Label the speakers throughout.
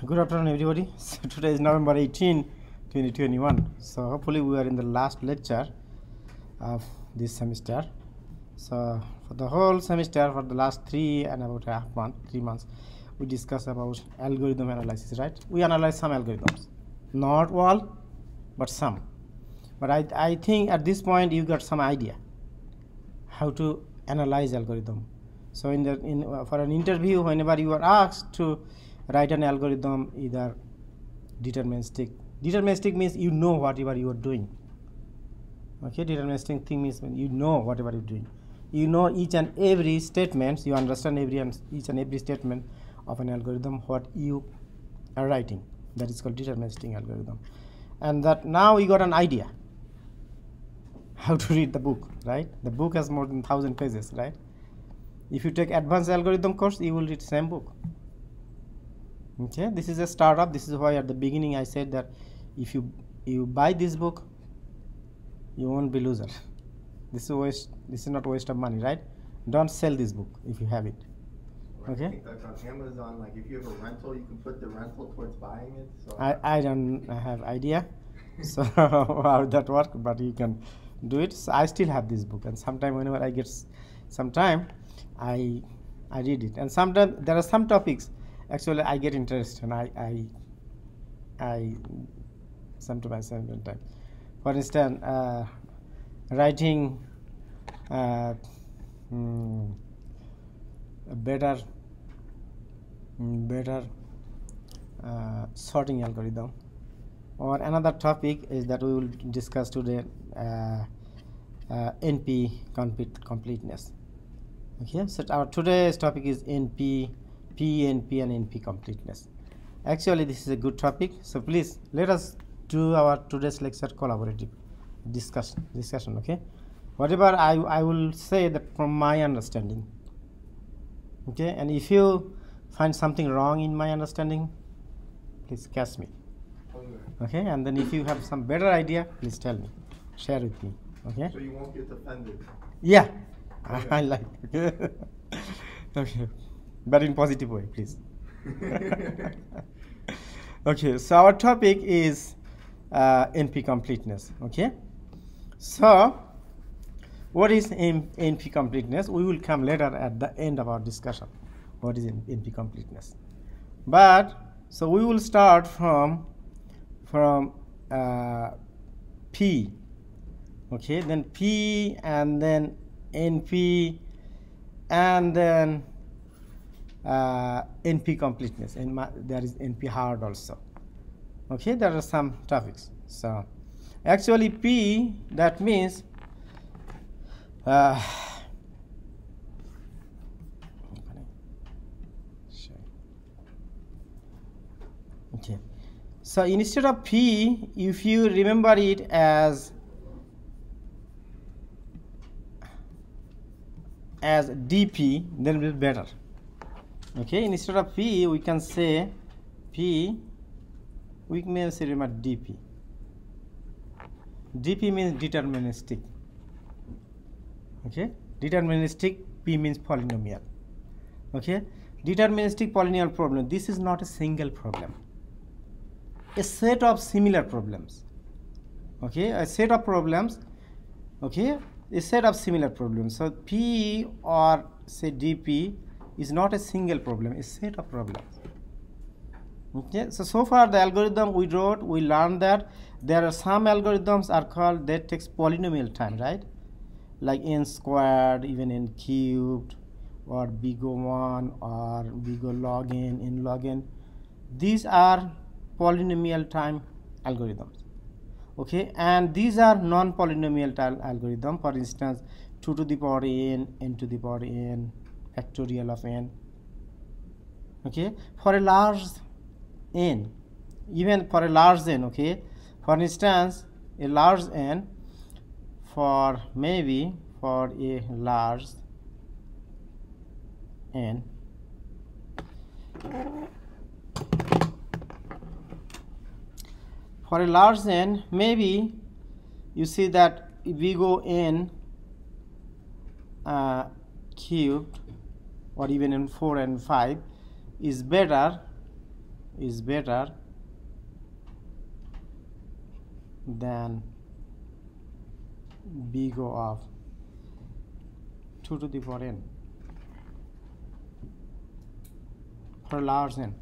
Speaker 1: Good afternoon, everybody. So today is November 18, 2021. So hopefully we are in the last lecture of this semester. So for the whole semester, for the last 3 months, we discuss about algorithm analysis, right? We analyze some algorithms, not all, but some. But I think at this point you got some idea how to analyze algorithm. So for an interview, whenever you are asked to write an algorithm, either deterministic. Deterministic means you know whatever you are doing. Okay, deterministic thing means when you know whatever you're doing. You know each and every statement, you understand each and every statement of an algorithm, what you are writing. That is called deterministic algorithm. And that now you got an idea how to read the book, right? The book has more than 1,000 pages, right? If you take advanced algorithm course, you will read the same book. Okay, this is a startup. This is why at the beginning I said that if you buy this book, you won't be loser. This is not waste of money, right? Don't sell this book if you have it. Okay.
Speaker 2: I think that's on Amazon. Like if you have a rental, you can put the rental towards buying it. So
Speaker 1: I don't have idea, so how that work, but you can do it. So I still have this book, and sometime whenever I get some time, I read it. And sometimes there are some topics. Actually, I get interested, and I sometimes time. For instance, writing a better sorting algorithm. Or another topic is that we will discuss today, NP completeness. Okay, so our today's topic is NP, PNP, and NP completeness. Actually, this is a good topic. So please let us do our today's lecture collaborative discussion. Okay, whatever I will say that from my understanding. Okay, and if you find something wrong in my understanding, please catch me. Okay, and then if you have some better idea, please tell me, share with me. Okay.
Speaker 2: So you won't get offended.
Speaker 1: Yeah, I like. Okay. Okay, but in positive way, please. Okay, so our topic is NP completeness. Okay, so what is NP completeness? We will come later at the end of our discussion. What is NP completeness? But so we will start from P. Okay, then P, and then NP, and then NP completeness, and there is NP hard also. Okay, there are some topics. So actually P, that means okay, so instead of P, if you remember it as DP, then it will be better. Okay, instead of P, we can say P, we may say remember DP. DP means deterministic. Okay, deterministic. P means polynomial. Okay, deterministic polynomial problem. This is not a single problem. A set of similar problems. Okay, a set of problems. Okay, a set of similar problems. So P or say DP is not a single problem, a set of problems. Okay, so far the algorithm we wrote, we learned that there are some algorithms are called that takes polynomial time, right? Like n squared, even n cubed, or big O1, or big O log n log n. These are polynomial time algorithms. Okay, and these are non-polynomial time algorithm. For instance, 2 to the power n, n to the power n, factorial of n. Okay, for a large n, even for a large n. Okay, for instance, a large n, for maybe for a large n, for a large n, maybe you see that if we go n cubed, or even in 4 and 5, is better than big O of 2 to the power n for large n.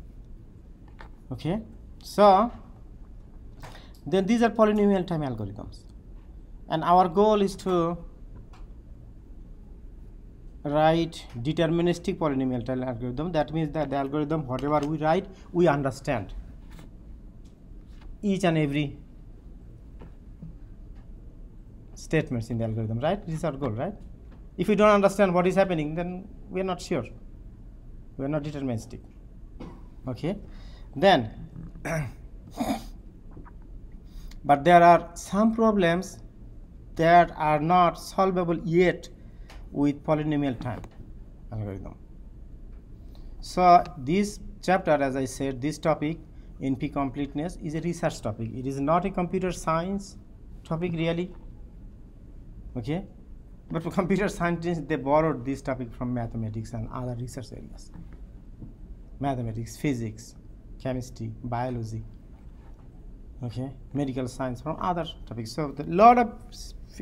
Speaker 1: Okay, so then these are polynomial time algorithms, and our goal is to write deterministic polynomial time algorithm. That means that the algorithm, whatever we write, we understand each and every statements in the algorithm, right? This is our goal, right? If we don't understand what is happening, then we are not sure, we are not deterministic. Okay, then but there are some problems that are not solvable yet with polynomial time algorithm. So this chapter, as I said, this topic, NP completeness, is a research topic. It is not a computer science topic really. Okay, but for computer scientists, they borrowed this topic from mathematics and other research areas. Mathematics, physics, chemistry, biology, okay, medical science, from other topics. So a lot of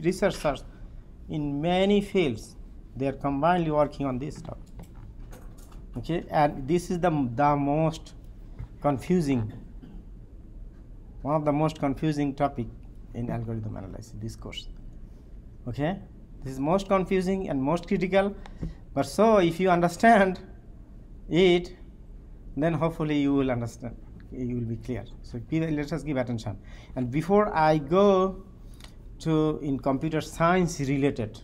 Speaker 1: researchers in many fields, they are combinedly working on this topic. Okay, and this is the most confusing, one of the most confusing topic in algorithm analysis, this course. Okay, this is most confusing and most critical, but so if you understand it, then hopefully you will understand, you will be clear. So let us give attention. And before I go to in computer science related,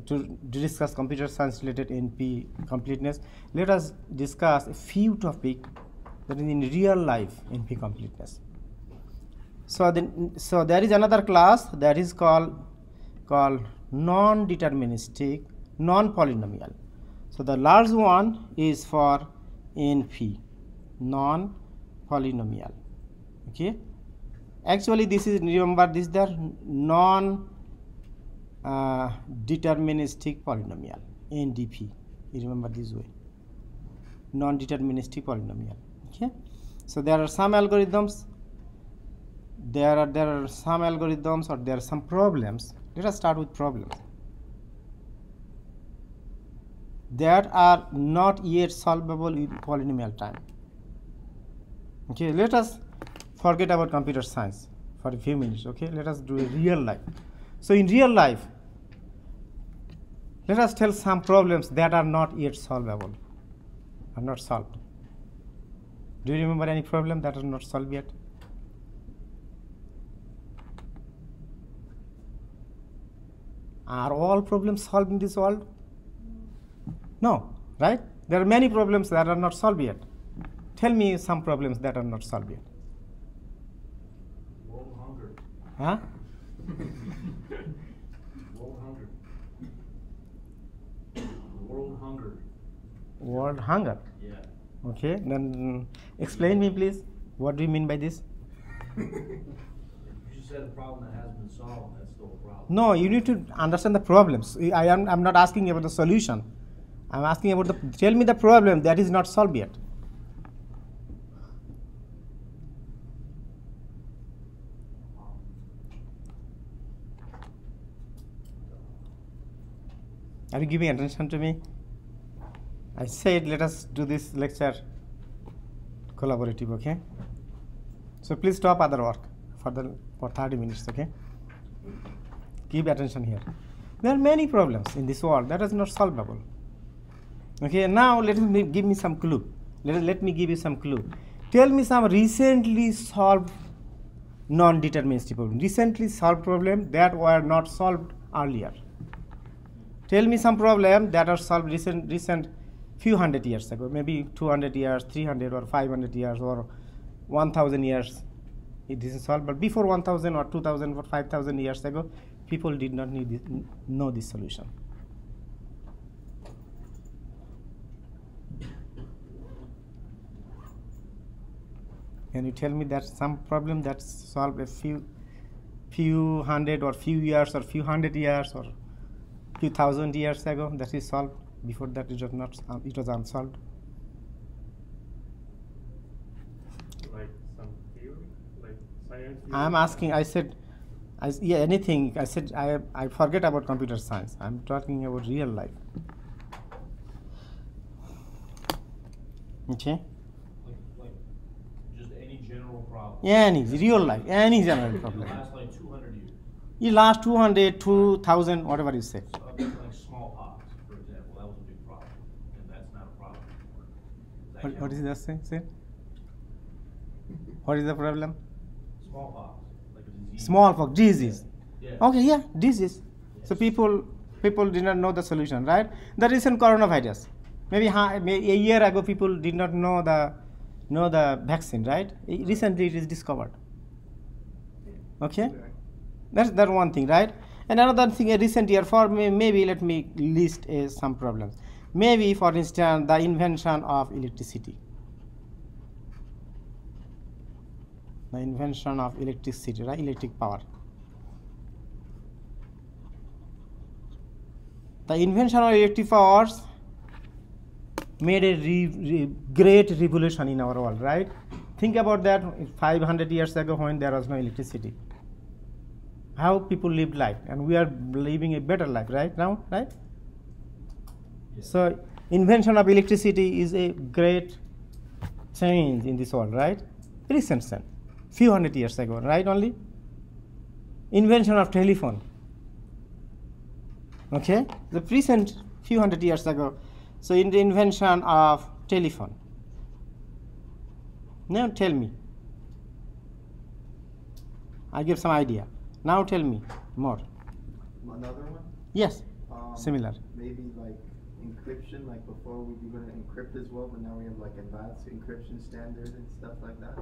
Speaker 1: to discuss computer science related NP completeness, let us discuss a few topics that is in real life NP completeness. So there is another class that is called non-deterministic non-polynomial. So the large one is for NP, non-polynomial. Okay, actually this is, remember, this is the non-deterministic polynomial, NDP. You remember this way, non-deterministic polynomial. Okay, so there are some algorithms, there are some algorithms, or there are some problems. Let us start with problems that are not yet solvable with polynomial time. Okay, let us forget about computer science for a few minutes. Okay, let us do a real life. So in real life, let us tell some problems that are not yet solvable, are not solved. Do you remember any problem that are not solved yet? Are all problems solved in this world? No, right? There are many problems that are not solved yet. Tell me some problems that are not solved yet.
Speaker 3: World hunger.
Speaker 1: Huh?
Speaker 3: World hunger. World hunger.
Speaker 1: World hunger.
Speaker 3: Yeah.
Speaker 1: Okay, then explain me please. What do you mean by this?
Speaker 3: You just said a problem that hasn't been solved. That's still a problem.
Speaker 1: No, you need to understand the problems. I'm not asking about the solution. I'm asking about tell me the problem that is not solved yet. Are you giving attention to me? I said let us do this lecture collaborative, okay? So please stop other work for 30 minutes, okay? Give attention here. There are many problems in this world that is not solvable. Okay, now give me some clue. Let me give you some clue. Tell me some recently solved non-deterministic problem. Recently solved problem that were not solved earlier. Tell me some problem that are solved recent few hundred years ago, maybe 200 years, 300 or 500 years or 1000 years. It is solved, but before 1000 or 2000 or 5000 years ago, people did not know this solution. Can you tell me that some problem that's solved a few hundred or few years or few hundred years or few thousand years ago that is solved? Before that it was not, it was unsolved. I'm asking. I said, yeah, anything. I said I forget about computer science. I'm talking about real life. Okay.
Speaker 3: Like just any general problem.
Speaker 1: Yeah, any real life, any general problem.
Speaker 3: It lasts like 200 years.
Speaker 1: It lasts 200, 2000, whatever you say.
Speaker 3: So like smallpox, for example, that was a big problem, and that's not a problem anymore. Does that
Speaker 1: What is
Speaker 3: count?
Speaker 1: that say? What is the problem?
Speaker 3: Smallpox, like a disease.
Speaker 1: Smallpox disease.
Speaker 3: Yeah.
Speaker 1: Okay, yeah, disease. So
Speaker 3: Yes.
Speaker 1: people did not know the solution, right? The recent coronavirus. Maybe a year ago, people did not know the vaccine, right? Recently, it is discovered. Okay, that's that one thing, right? And another thing, a recent year for me, maybe let me list some problems. Maybe, for instance, the invention of electricity. The invention of electricity, right? Electric power. The invention of electric powers made a great revolution in our world, right? Think about that 500 years ago when there was no electricity. How people lived life, and we are living a better life right now, right?
Speaker 3: Yes.
Speaker 1: So invention of electricity is a great change in this world, right? Recent, few hundred years ago, right? Only invention of telephone. Okay, the recent few hundred years ago. So in the invention of telephone. Now tell me. I give some idea. Now tell me more.
Speaker 2: Another one?
Speaker 1: Yes, similar.
Speaker 2: Maybe like encryption, like before we were going to encrypt as well, but now we have like advanced encryption standards and stuff like that.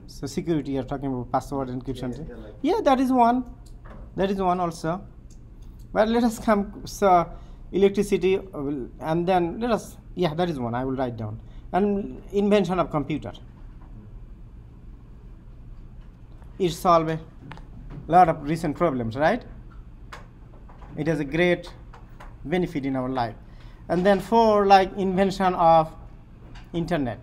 Speaker 1: So security, you're talking about password encryption.
Speaker 2: Yeah, like
Speaker 1: Yeah, that is one. That is one also. But let us come, so electricity, and then let us, yeah, that is one, I will write down. And invention of computer. It solves a lot of recent problems, right? It has a great benefit in our life. And then for like invention of internet.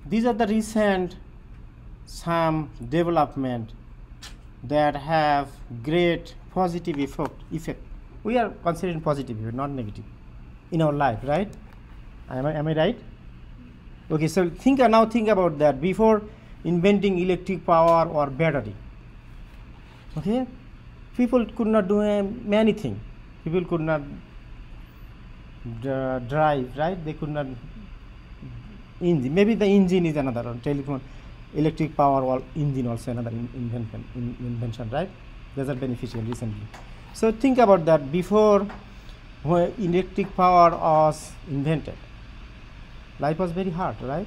Speaker 1: These are the recent some development that have great positive effect. We are considering positive, not negative, in our life, right? Am I right? Okay, so now think about that. Before inventing electric power or battery, okay, people could not do many things. People could not drive, right? They could not engine. Maybe the engine is another one. Telephone, electric power or engine also another invention, right? Those are beneficial recently. So think about that. Before when electric power was invented, life was very hard, right?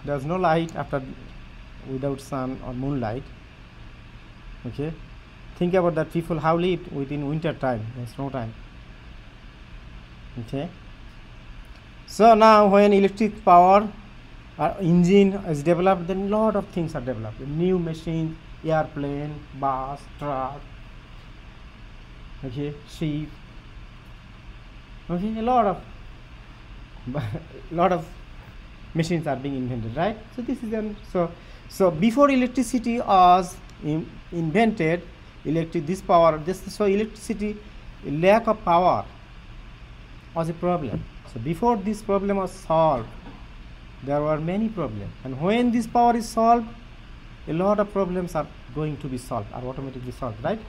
Speaker 1: There was no light without sun or moonlight. Okay, think about that. People how lived within winter time and snow time. Okay, so now when electric power engine is developed, then a lot of things are developed. New machines, airplane, bus, truck, okay, ship. Okay, a lot of machines are being invented, right? So this is so before electricity was invented, electricity, lack of power was a problem. So before this problem was solved, there were many problems, and when this power is solved, a lot of problems are going to be solved, are automatically solved, right?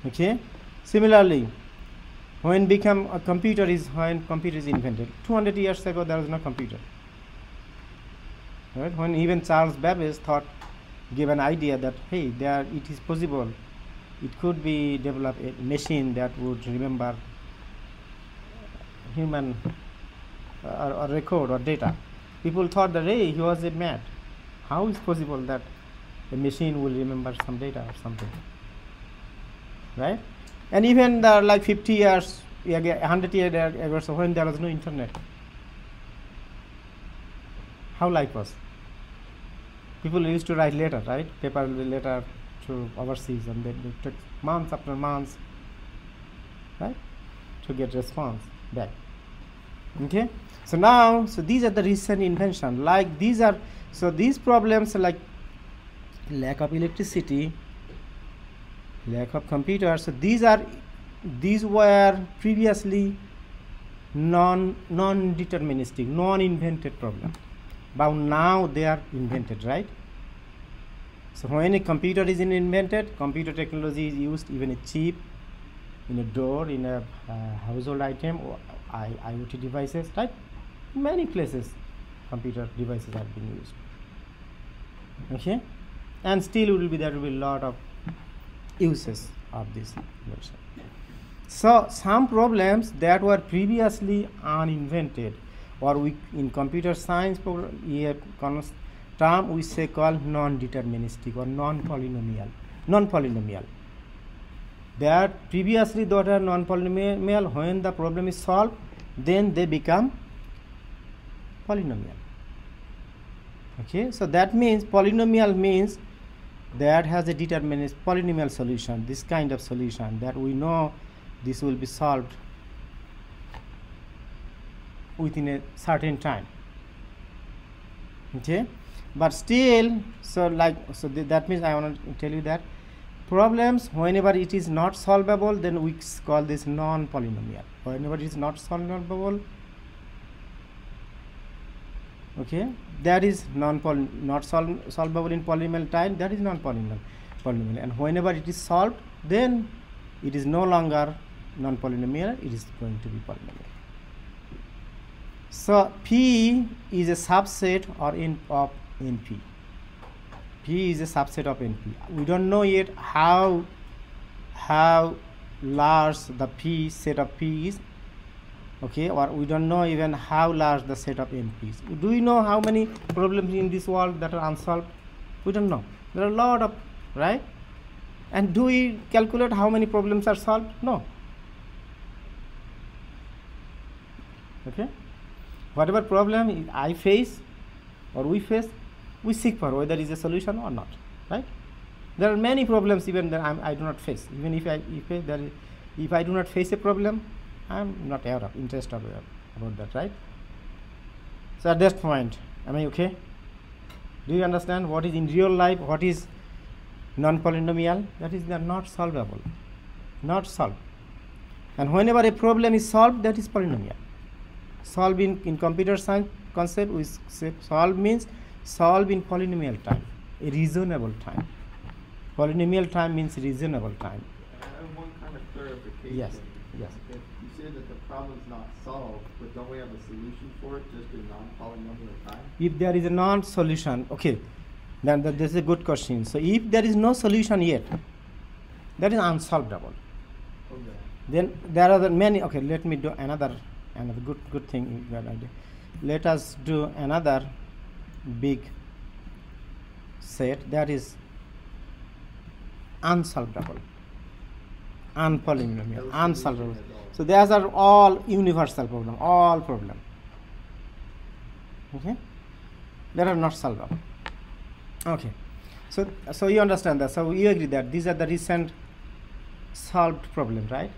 Speaker 1: Okay. Similarly, when computer is invented, 200 years ago there was no computer, right? When even Charles Babbage gave an idea that hey, it is possible, it could be developed a machine that would remember human or record or data. People thought that hey, he was mad. How is possible that a machine will remember some data or something, right? And even like 50 years, 100 years ago, so when there was no internet, how life was? People used to write letter, right? Paper letter to overseas, and they took months after months, right, to get response back. Okay, so now, so these are the recent invention. Like these are, so these problems like lack of electricity, lack of computers. So these were previously non-deterministic, non-invented problem, but now they are invented, right? So when a computer is invented, computer technology is used, even a chip in a door, in a household item, or IoT devices, right? Many places computer devices have been used. Okay, and still there will be a lot of uses of this invention. So some problems that were previously uninvented, or we in computer science term we say called non-deterministic or non-polynomial. That previously those are non-polynomial. When the problem is solved, then they become polynomial. Okay, so that means polynomial means that has a deterministic polynomial solution. This kind of solution that we know this will be solved within a certain time. Okay, but still, so that means I want to tell you that problems, whenever it is not solvable, then we call this non-polynomial. Whenever it is not solvable, okay, that is solvable in polynomial time, that is non-polynomial. And whenever it is solved, then it is no longer non-polynomial, it is going to be polynomial. So P is a subset or of NP. P is a subset of NP. We don't know yet how large the P set of P is. Okay, or we don't know even how large the set of NPs. Do we know how many problems in this world that are unsolved? We don't know. There are a lot of, right? And do we calculate how many problems are solved? No. Okay, whatever problem I face or we face, we seek for whether it is a solution or not, right? There are many problems even that I do not face. Even if I do not face a problem, I am not interested about that, right? So at this point, am I okay? Do you understand what is in real life, what is non-polynomial? That is, they are not solvable, not solved. And whenever a problem is solved, that is polynomial. Solve in computer science concept, we say solve means solve in polynomial time, a reasonable time. Polynomial time means reasonable time.
Speaker 2: I have one kind of clarification.
Speaker 1: Yes. Yes.
Speaker 2: If you said that the problem's not solved, but don't we have a solution for it just in non-polynomial time?
Speaker 1: If there is a non-solution, okay, then this is a good question. So if there is no solution yet, that is unsolvable.
Speaker 2: Okay.
Speaker 1: Then there are many. Okay, let me do another good thing that I did. Let us do another big set that is unsolvable, unpolynomial, unsolvable. So these are all universal problem, all problem. Okay, they are not solvable. Okay, so you understand that. So you agree that these are the recent solved problem, right?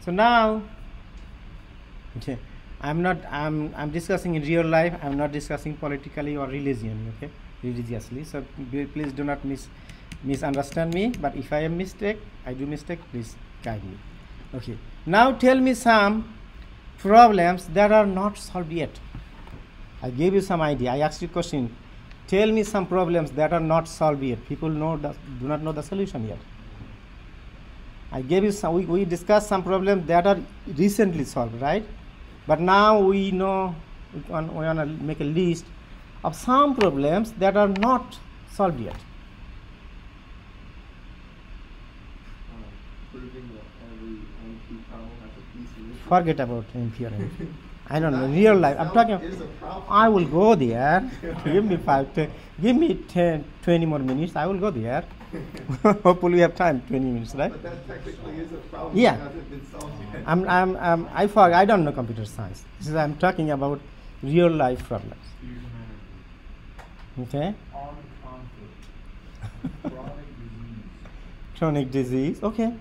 Speaker 1: So now, okay, I'm discussing in real life. I'm not discussing politically or religiously. So please do not misunderstand me. But if I do mistake, please guide me. Okay. Now tell me some problems that are not solved yet. I gave you some idea. I asked you a question. Tell me some problems that are not solved yet. People do not know the solution yet. I gave you some. We discussed some problems that are recently solved, right? But now we know we want to make a list of some problems that are not solved yet.
Speaker 2: Proving that every NP problem has a P solution.
Speaker 1: Forget about NP or NP. I don't know. Real life. I'm talking. I will go there. Give me 10, 20 more minutes. I will go there. Hopefully we have time. 20 minutes, right?
Speaker 2: But that technically is a problem
Speaker 1: Yeah.
Speaker 2: that hasn't been solved yet.
Speaker 1: I don't know computer science. I'm talking about real life problems. Okay.
Speaker 3: Armed conflict, chronic disease.
Speaker 1: Chronic disease. Okay.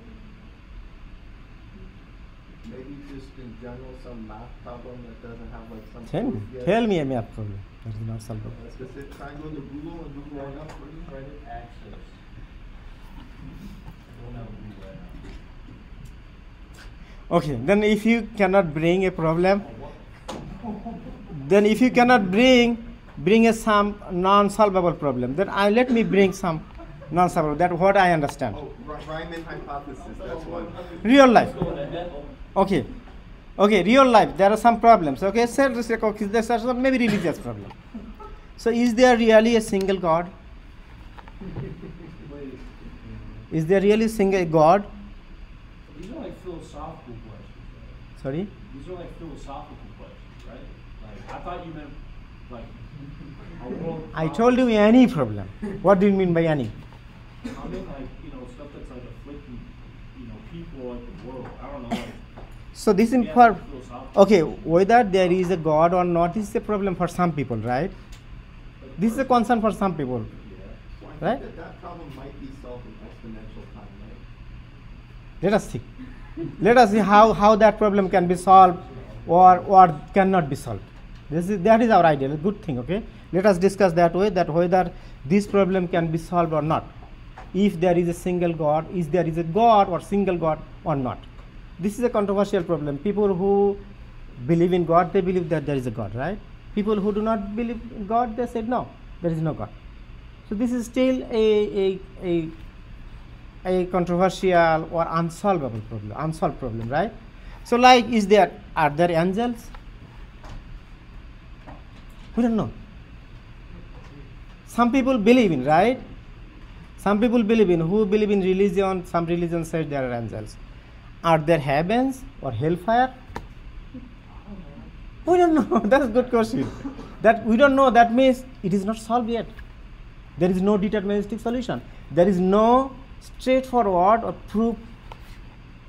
Speaker 2: Maybe maybe just in general some math problem that doesn't have like some
Speaker 1: Tell me,
Speaker 2: proof yet?
Speaker 1: tell me a math problem that is not solvable.
Speaker 2: Specific, try and go to Google and Google it up for you.
Speaker 3: Credit access. I don't have a Google right now.
Speaker 1: Okay, then if you cannot bring a problem, then if you cannot bring a some non-solvable problem, then let me bring some non-solvable. That's what I understand.
Speaker 2: Oh, Riemann hypothesis, that's one.
Speaker 1: Real life. Okay. Okay, real life. There are some problems. Okay, there are some maybe religious problem. So, is there really a single God? Is there really a single God?
Speaker 3: These are like philosophical questions, right?
Speaker 1: Sorry.
Speaker 3: These are like philosophical questions, right? Like I thought you meant like a world.
Speaker 1: I told you any problem. What do you mean by any?
Speaker 3: I mean like stuff that's like afflicting people like the world. I don't know. Like,
Speaker 1: So this is
Speaker 3: yeah,
Speaker 1: for
Speaker 3: philosophical.
Speaker 1: okay, whether there is a God or not is a problem for some people, right? This is a concern for some people,
Speaker 2: So I
Speaker 1: right?
Speaker 2: think that problem might be solved in exponential time, right?
Speaker 1: Let us see. Let us see how that problem can be solved or cannot be solved. That is our idea. A good thing, okay? Let us discuss that way, that whether this problem can be solved or not. If there is a single God, is there is a God or single God or not? This is a controversial problem. People who believe in God, they believe that there is a God, right? People who do not believe in God, they said no, there is no God. So this is still a controversial or unsolved problem, right? So like, are there angels? We don't know. Some people believe in, right? Some people believe in, who believe in religion, some religion says there are angels. Are there heavens or hellfire? We don't know. That's a good question. That we don't know, that means it is not solved yet. There is no deterministic solution. There is no straightforward or proof,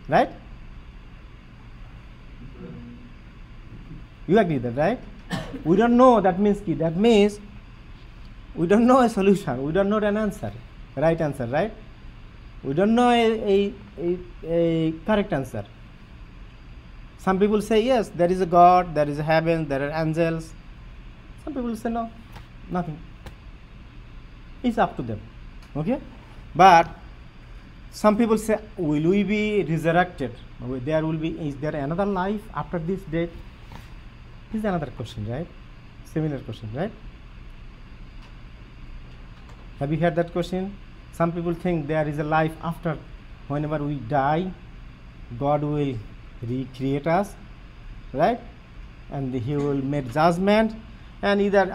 Speaker 1: right? You agree with that, right? We don't know, that means we don't know a solution, we don't know an answer, right answer, right? We don't know a correct answer. Some people say yes, there is a God, there is a heaven, there are angels. Some people say no, nothing. It's up to them, okay? But some people say, will we be resurrected? Is there another life after this death? This is another question, right? Similar question, right? Have you heard that question? Some people think there is a life after, whenever we die, God will recreate us, right? And He will make judgment, and either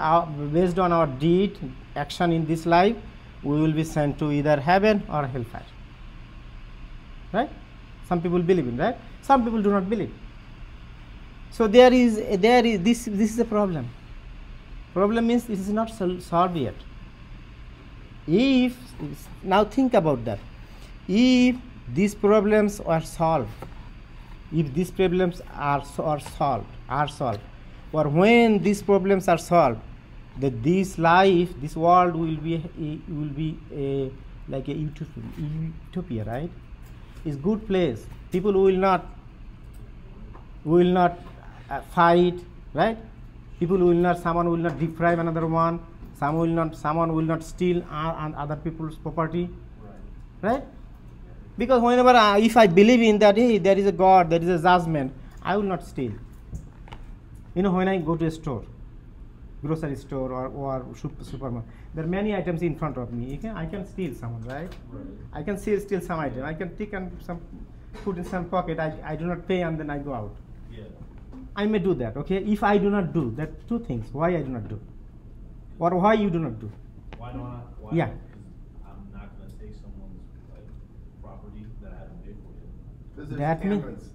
Speaker 1: based on our deed, action in this life, we will be sent to either heaven or hellfire, right? Some people believe in, right? Some people do not believe. So this is a problem. Problem means it is not solved yet. Now think about that. If these problems are solved, if these problems are solved, or when these problems are solved, that this world will be like a utopia, right? It's good place. People will not fight, right? Someone will not deprive another one. Someone will not steal other people's property, right? Because whenever if I believe in that, hey, there is a God, there is a judgment, I will not steal. When I go to a store, grocery store or supermarket, there are many items in front of me. I can steal someone, right? I can steal some item. I can take some, put in some pocket. I do not pay and then I go out.
Speaker 3: Yeah.
Speaker 1: I may do that, okay? If I do not do that, two things. Why I do not do, or why you do not do?
Speaker 3: Why don't I? Why?
Speaker 1: Yeah.
Speaker 3: Because I'm not going to take someone's property that I haven't paid for yet.
Speaker 2: Because there's
Speaker 1: That means,
Speaker 2: cameras.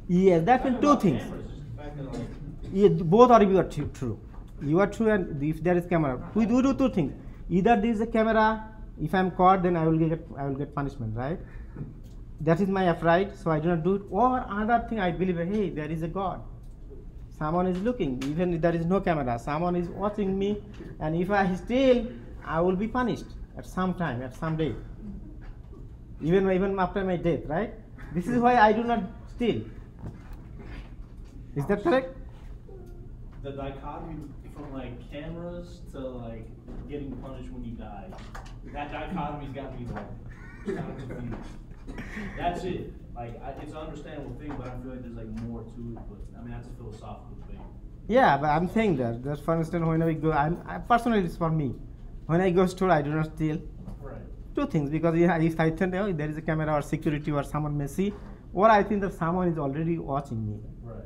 Speaker 1: yes, that means two things.
Speaker 3: Cameras, just the fact that, like,
Speaker 1: Yeah, both are true. You are true, and if there is camera, we do two things. Either there is a camera. If I am caught, then I will get punishment, right? That is my right, so I do not do it. Or another thing, I believe, hey, there is a God. Someone is looking, even if there is no camera. Someone is watching me, and if I steal, I will be punished at some time, at some day. Even after my death, right? This is why I do not steal. Is that correct?
Speaker 3: The dichotomy from like cameras to like getting punished when you die. That dichotomy's got me like kind of confused. That's it. Like it's an understandable thing, but I feel like there's like more to it. But I mean, that's a philosophical thing.
Speaker 1: Yeah, but I'm saying that. Just for instance, when I go, I personally, it's for me. When I go store, I do not steal.
Speaker 3: Right.
Speaker 1: Two things, because if I think there is a camera or security or someone may see, or I think that someone is already watching me.
Speaker 3: Right.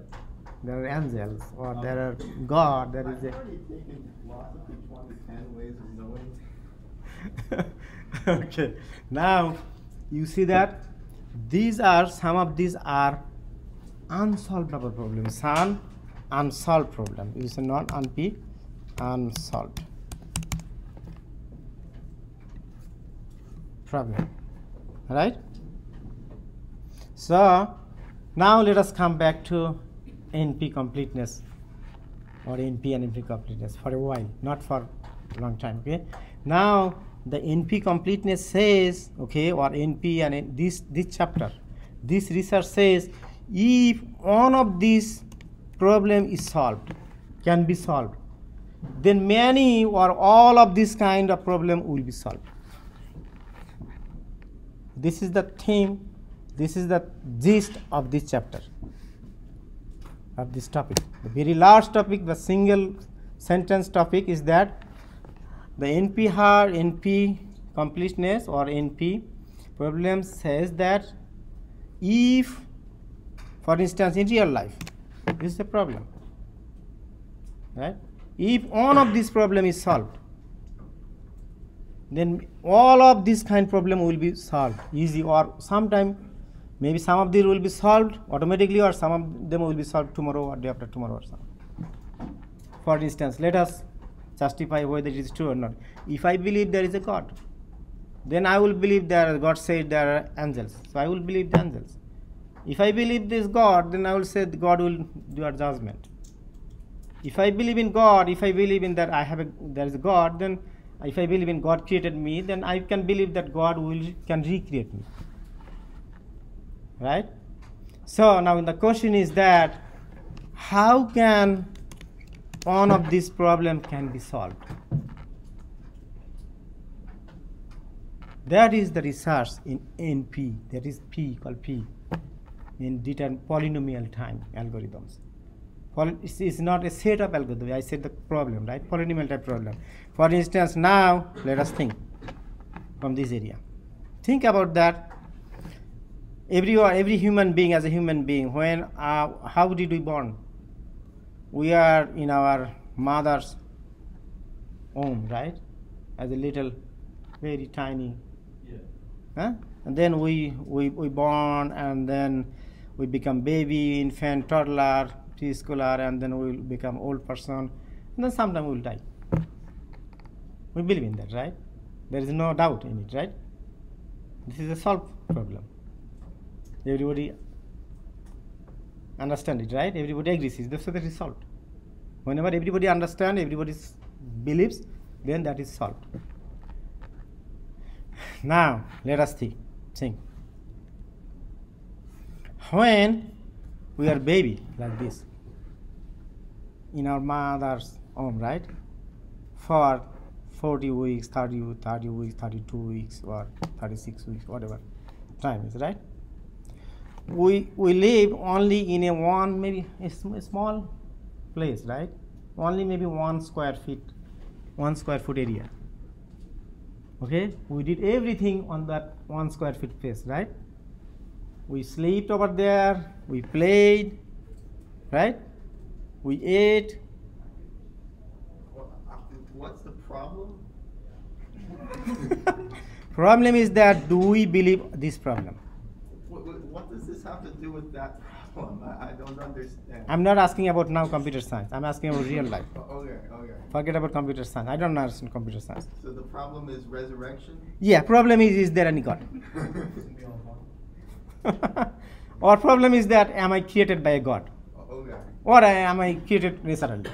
Speaker 1: There are angels, or there are God. There is
Speaker 2: I've
Speaker 1: a.
Speaker 2: already taken philosophy 2010 ways of knowing.
Speaker 1: Okay. Now, you see that these are some of these are unsolvable problems. Some unsolved problem. You say not unp unsolved problem. Right? So now let us come back to NP completeness, or NP and NP completeness for a while, not for a long time. Okay. Now the NP completeness says, okay, or NP and this chapter, this research says, if one of these problem is solved, can be solved, then many or all of this kind of problem will be solved. This is the theme, this is the gist of this chapter, of this topic. The very last topic, the single sentence topic, is that the NP completeness or NP problem says that if, for instance, in real life, this is a problem, right? If one of these problem is solved, then all of this kind of problem will be solved easy, or sometime maybe some of these will be solved automatically, or some of them will be solved tomorrow or day after tomorrow or something. For instance, let us justify whether it is true or not. If I believe there is a God, then I will believe that God said there are angels, so I will believe the angels. If I believe this God, then I will say God will do a judgment. If I believe in God, if I believe in that there is a God, then if I believe in God created me, then I can believe that God can recreate me. Right? So now the question is that how can one of these problems can be solved? That is the research in NP, that is P, called P, in polynomial time algorithms. It is not a set of algorithms. I said the problem, right? Polynomial type problem. For instance, now let us think from this area. Think about that. Every human being, as a human being, when how did we born? We are in our mother's womb, right? As a little, very tiny.
Speaker 3: Yeah.
Speaker 1: Huh? And then we born, and then we become baby, infant, toddler, preschooler, and then we will become old person, and then sometime we will die. We believe in that, right? There is no doubt in it, right? This is a solved problem. Everybody understand it, right? Everybody agrees. So that is solved. Whenever everybody understands, everybody believes, then that is solved. Now let us think. When we are baby like this in our mother's womb, right? For 40 weeks, 30 weeks, 32 weeks, or 36 weeks, whatever time is, right? We live only in maybe a small place, right? Only maybe 1 square foot area. Okay, we did everything on that 1 square foot space, right? We slept over there, we played, right? We ate.
Speaker 2: What's the problem?
Speaker 1: Problem is that, do we believe this problem?
Speaker 2: What does this have to do with that problem? I don't understand.
Speaker 1: I'm not asking about now computer science. I'm asking about real life.
Speaker 2: Okay.
Speaker 1: Forget about computer science. I don't understand computer science.
Speaker 2: So the problem is resurrection?
Speaker 1: Yeah, problem is there any God? Or problem is that, am I created by a God?
Speaker 2: Okay.
Speaker 1: Or am I created naturally?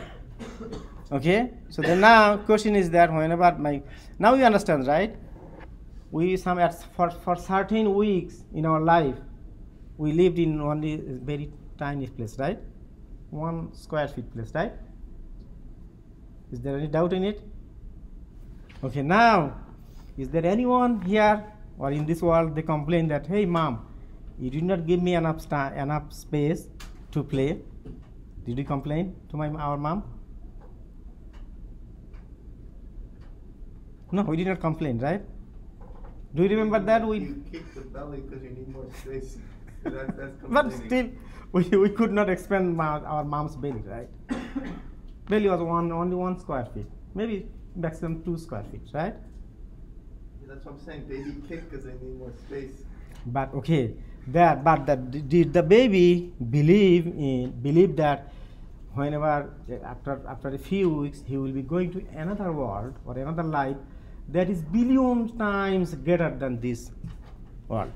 Speaker 1: Okay, so the now question is that whenever now you understand, right? For certain weeks in our life, we lived in only a very tiny place, right? 1 square feet place, right? Is there any doubt in it? Okay, now, is there anyone here or in this world they complain that, hey mom, you did not give me enough space to play? Did you complain to our mom? No, we did not complain, right? Do you remember that?
Speaker 2: You kicked the belly because you need more space. That's
Speaker 1: But
Speaker 2: complaining.
Speaker 1: still, we could not expand our mom's belly, right? Belly was only 1 square feet, maybe maximum 2 square feet, right?
Speaker 2: Yeah, that's what I'm saying. Baby kicked because they need more space.
Speaker 1: But okay, did the baby believe that whenever after a few weeks he will be going to another world or another life that is billion times greater than this world?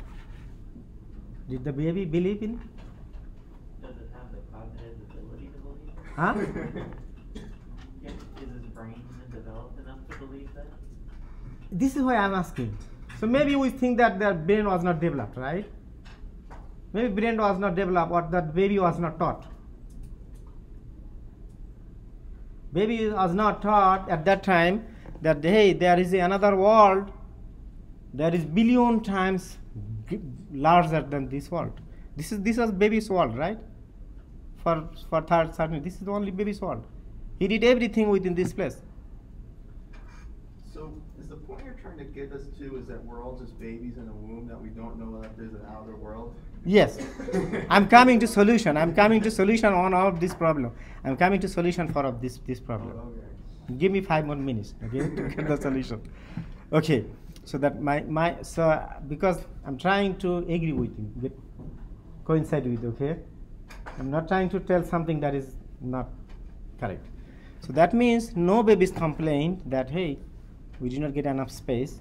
Speaker 1: Did the baby believe in?
Speaker 4: Does it have the cognitive ability to believe it?
Speaker 1: Huh?
Speaker 4: Is his brain developed enough to believe that?
Speaker 1: This is why I'm asking. So maybe we think that their brain was not developed, right? Maybe brain was not developed or that baby was not taught. Baby was not taught at that time that, hey, there is another world that is billion times larger than this world. This was baby's world, right? For third certainly, this is the only baby's world. He did everything within this place.
Speaker 2: So is the point you're trying to get us to is that we're all just babies in a womb, that we don't know that there's an outer world?
Speaker 1: Yes. I'm coming to solution. I'm coming to solution on all this problem. I'm coming to solution for this problem.
Speaker 2: Oh, okay.
Speaker 1: Give me 5 more minutes, okay, to get the solution. Okay. So that so because I'm trying to agree with you, coincide with you, okay? I'm not trying to tell something that is not correct. So that means no babies complained that, hey, we did not get enough space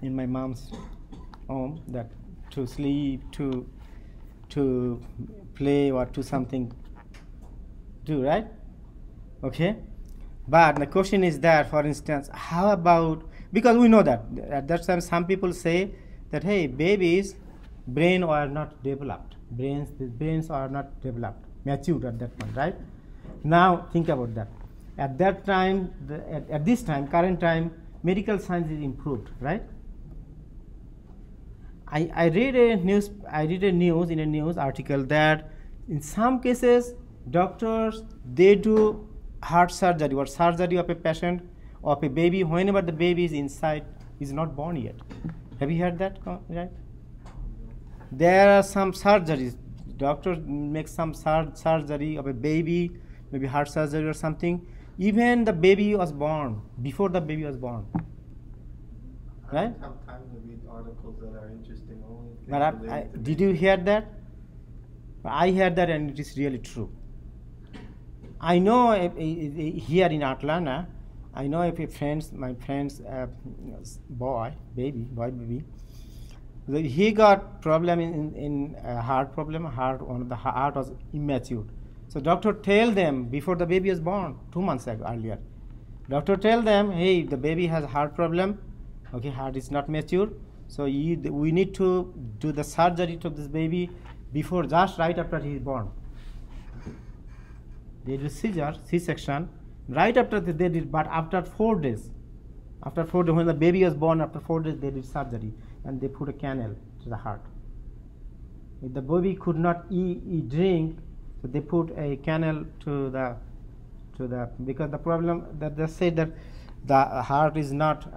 Speaker 1: in my mom's home that to sleep, to play or to something do, right? Okay. But the question is that, for instance, how about, because we know that at that time some people say that, hey, babies' brain are not developed. Brains are not developed, matured at that point, right? Now think about that. At that time, at this time, current time, medical science is improved, right? I read a news in a news article that in some cases doctors they do heart surgery or surgery of a patient, of a baby, whenever the baby is inside, is not born yet. Have you heard that, right? There are some surgeries. Doctors make some surgery of a baby, maybe heart surgery or something. Even the baby was born, before the baby was born.
Speaker 2: I
Speaker 1: Right?
Speaker 2: don't have time to read articles that are interesting only.
Speaker 1: But did you hear that? I heard that and it is really true. I know here in Atlanta, I know my friend's baby, he got problem in heart problem. One of the heart was immature. So doctor tell them before the baby is born, 2 months earlier. Doctor tell them, hey, the baby has heart problem. Okay, heart is not mature. So we need to do the surgery to this baby before, just right after he is born. They did C-section, right after they did, but after 4 days. After 4 days, when the baby was born, after 4 days they did surgery and they put a canal to the heart. If the baby could not drink, so they put a canal to the because the problem that they said that the heart is not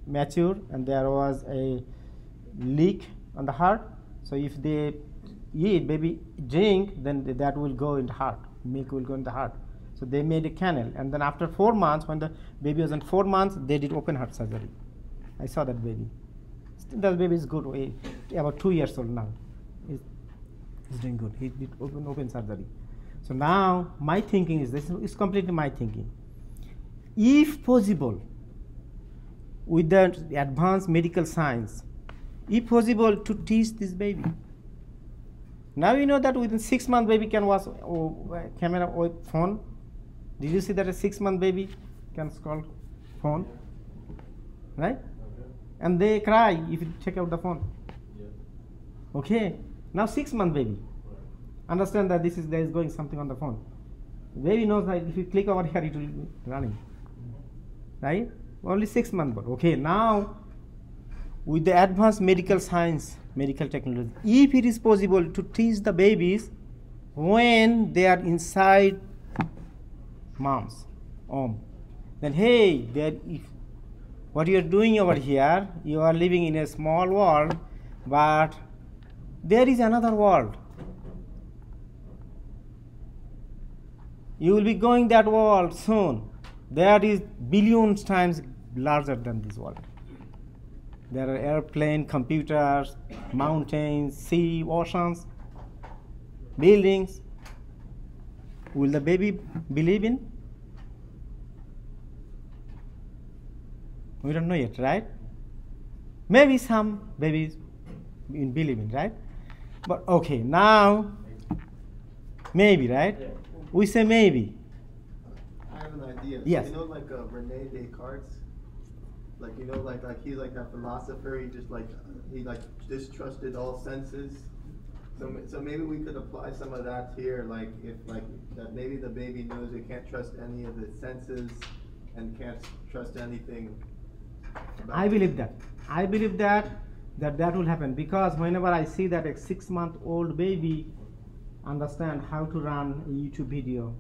Speaker 1: mature and there was a leak on the heart. So if they eat, baby drink, then that will go in the heart. Milk will go in the heart. So they made a canal, and then after 4 months, when the baby was in 4 months, they did open heart surgery. I saw that baby. Still, that baby is good. About 2 years old now. He's doing good. He did open surgery. So now my thinking is this. It's completely my thinking. If possible, with the advanced medical science, if possible, to teach this baby. Now you know that within 6 months baby can watch camera or phone. Did you see that a 6-month baby can scroll phone? Right?
Speaker 3: Okay.
Speaker 1: And they cry if you check out the phone.
Speaker 3: Yeah.
Speaker 1: Okay. Now 6-month baby.
Speaker 3: Right.
Speaker 1: understand that there is going something on the phone. Baby knows that if you click over here, it will be running, right? Only 6 months old. Okay, now with the advanced medical science, medical technology, if it is possible to teach the babies when they are inside mom's womb, then hey, if what you are doing over here, you are living in a small world, but there is another world. You will be going that world soon. That is billions times larger than this world. There are airplanes, computers, mountains, sea, oceans, buildings. Will the baby believe in? We don't know yet, right? Maybe some babies believe in, right? But okay, now maybe, right? We say maybe.
Speaker 2: I have an idea.
Speaker 1: Yes.
Speaker 2: So, you know, like Rene Descartes, like like he's like a philosopher. He distrusted all senses. So maybe we could apply some of that here. Like if that maybe the baby knows it can't trust any of its senses and can't trust anything.
Speaker 1: I believe that. I believe that will happen, because whenever I see that a 6-month-old baby understand how to run a YouTube video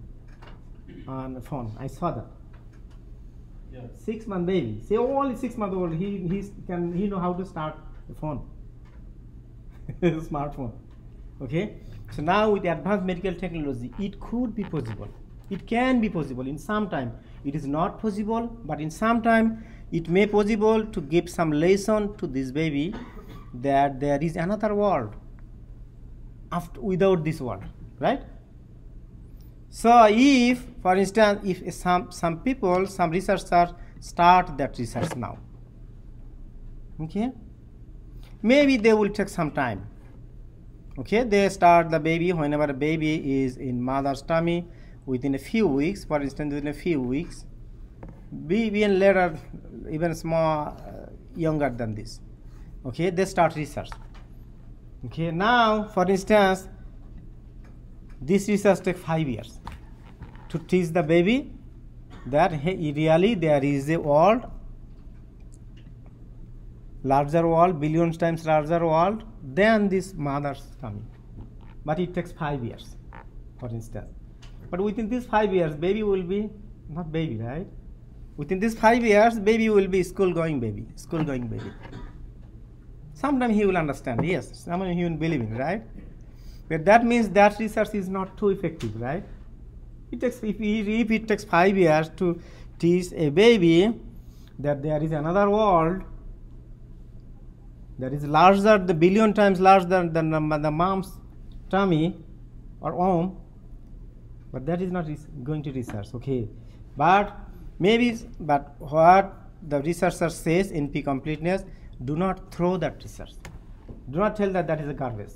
Speaker 1: on the phone, I saw that.
Speaker 3: Yeah.
Speaker 1: 6-month baby. Say only 6-month-old. He know how to start the phone, smartphone. Okay. So now with advanced medical technology, it could be possible. It can be possible in some time. It is not possible, but in some time it may possible to give some lesson to this baby that there is another world without this world, right? So if, for instance, if some people, some researchers start that research now, okay, maybe they will take some time. Okay, they start the baby whenever a baby is in mother's tummy within a few weeks, for instance, within a few weeks, even later, even small, younger than this. Okay, they start research. Okay, now, for instance, this research takes 5 years to teach the baby that hey, really there is a world, larger world, billions times larger world than this mother's tummy. But it takes 5 years, for instance. But within these 5 years, baby will be, not baby, right? Within these 5 years, baby will be school-going baby. Sometime he will understand, yes, sometime he will believe in, right? But that means that research is not too effective, right? It takes, if it takes 5 years to teach a baby that there is another world that is larger, the billion times larger than the mom's tummy or womb, but that is not going to research, okay? But what the researcher says in Completeness, do not throw that research. Do not tell that is a garbage.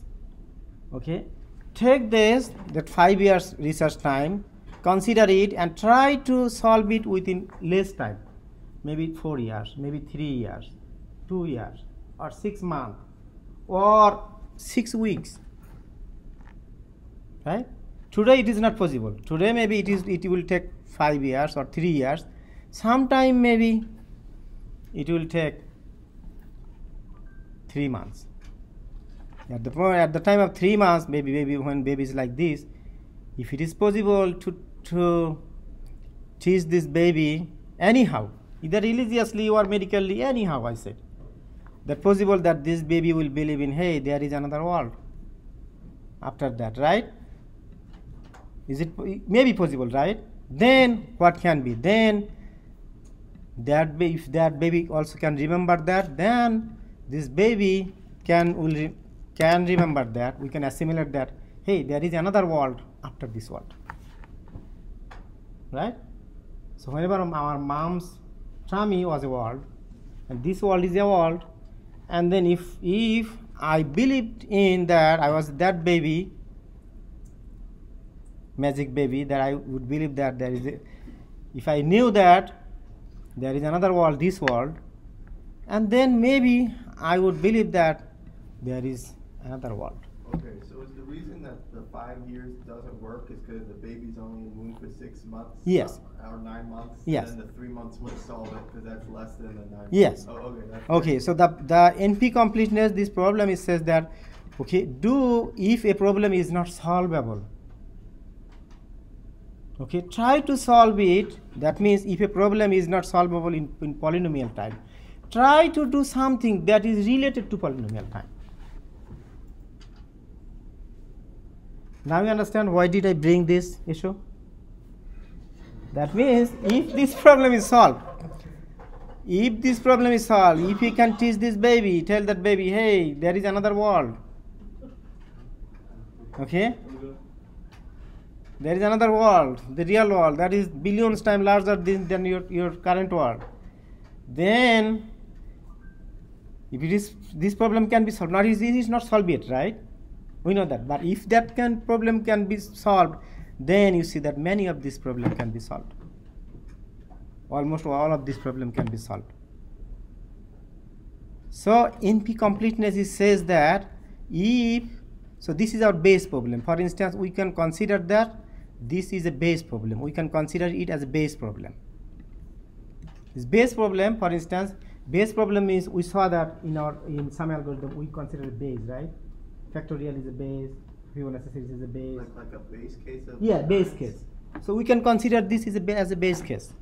Speaker 1: Okay? Take that 5 years research time, consider it and try to solve it within less time. Maybe 4 years, maybe 3 years, 2 years, or 6 months, or 6 weeks. Right? Today it is not possible. Today maybe it will take 5 years or 3 years. Sometime maybe it will take 3 months. At the time of 3 months, maybe when baby is like this, if it is possible to teach this baby anyhow, either religiously or medically, anyhow, I said, that possible that this baby will believe in, hey, there is another world after that, right? Is it maybe possible, right? Then what can be? Then if that baby also can remember that, then this baby can remember that. We can assimilate that. Hey, there is another world after this world, right? So whenever our mom's tummy was a world, and this world is a world, and then if I believed in that I was that baby, magic baby, that I would believe that there is if I knew that there is another world, this world, and then maybe I would believe that there is another world.
Speaker 2: Okay, so is the reason that the 5 years doesn't work is because the baby's only in the womb for 6 months?
Speaker 1: Yes.
Speaker 2: Or 9 months?
Speaker 1: Yes.
Speaker 2: And then the 3 months would solve it because that's less than the 9 months?
Speaker 1: Yes.
Speaker 2: Oh, okay. That's
Speaker 1: Okay, so the NP completeness, this problem, it says that, okay, if a problem is not solvable, okay, try to solve it. That means if a problem is not solvable in polynomial time, try to do something that is related to polynomial time. Now you understand why did I bring this issue? That means if this problem is solved, if you can teach this baby, tell that baby, hey, there is another world. Okay? There is another world, the real world, that is billions times larger than your current world. Then, if it is, this problem can be solved. Now, it is not solved yet, right? We know that. But if that problem can be solved, then you see that many of these problems can be solved. Almost all of these problems can be solved. So, NP completeness, it says that so this is our base problem. For instance, we can consider that this is a base problem. We can consider it as a base problem. This base problem, for instance, base problem means we saw that in some algorithm we consider a base, right? Factorial is a base, Fibonacci series is a base.
Speaker 2: Like a base case of
Speaker 1: base case. So we can consider this as a base case.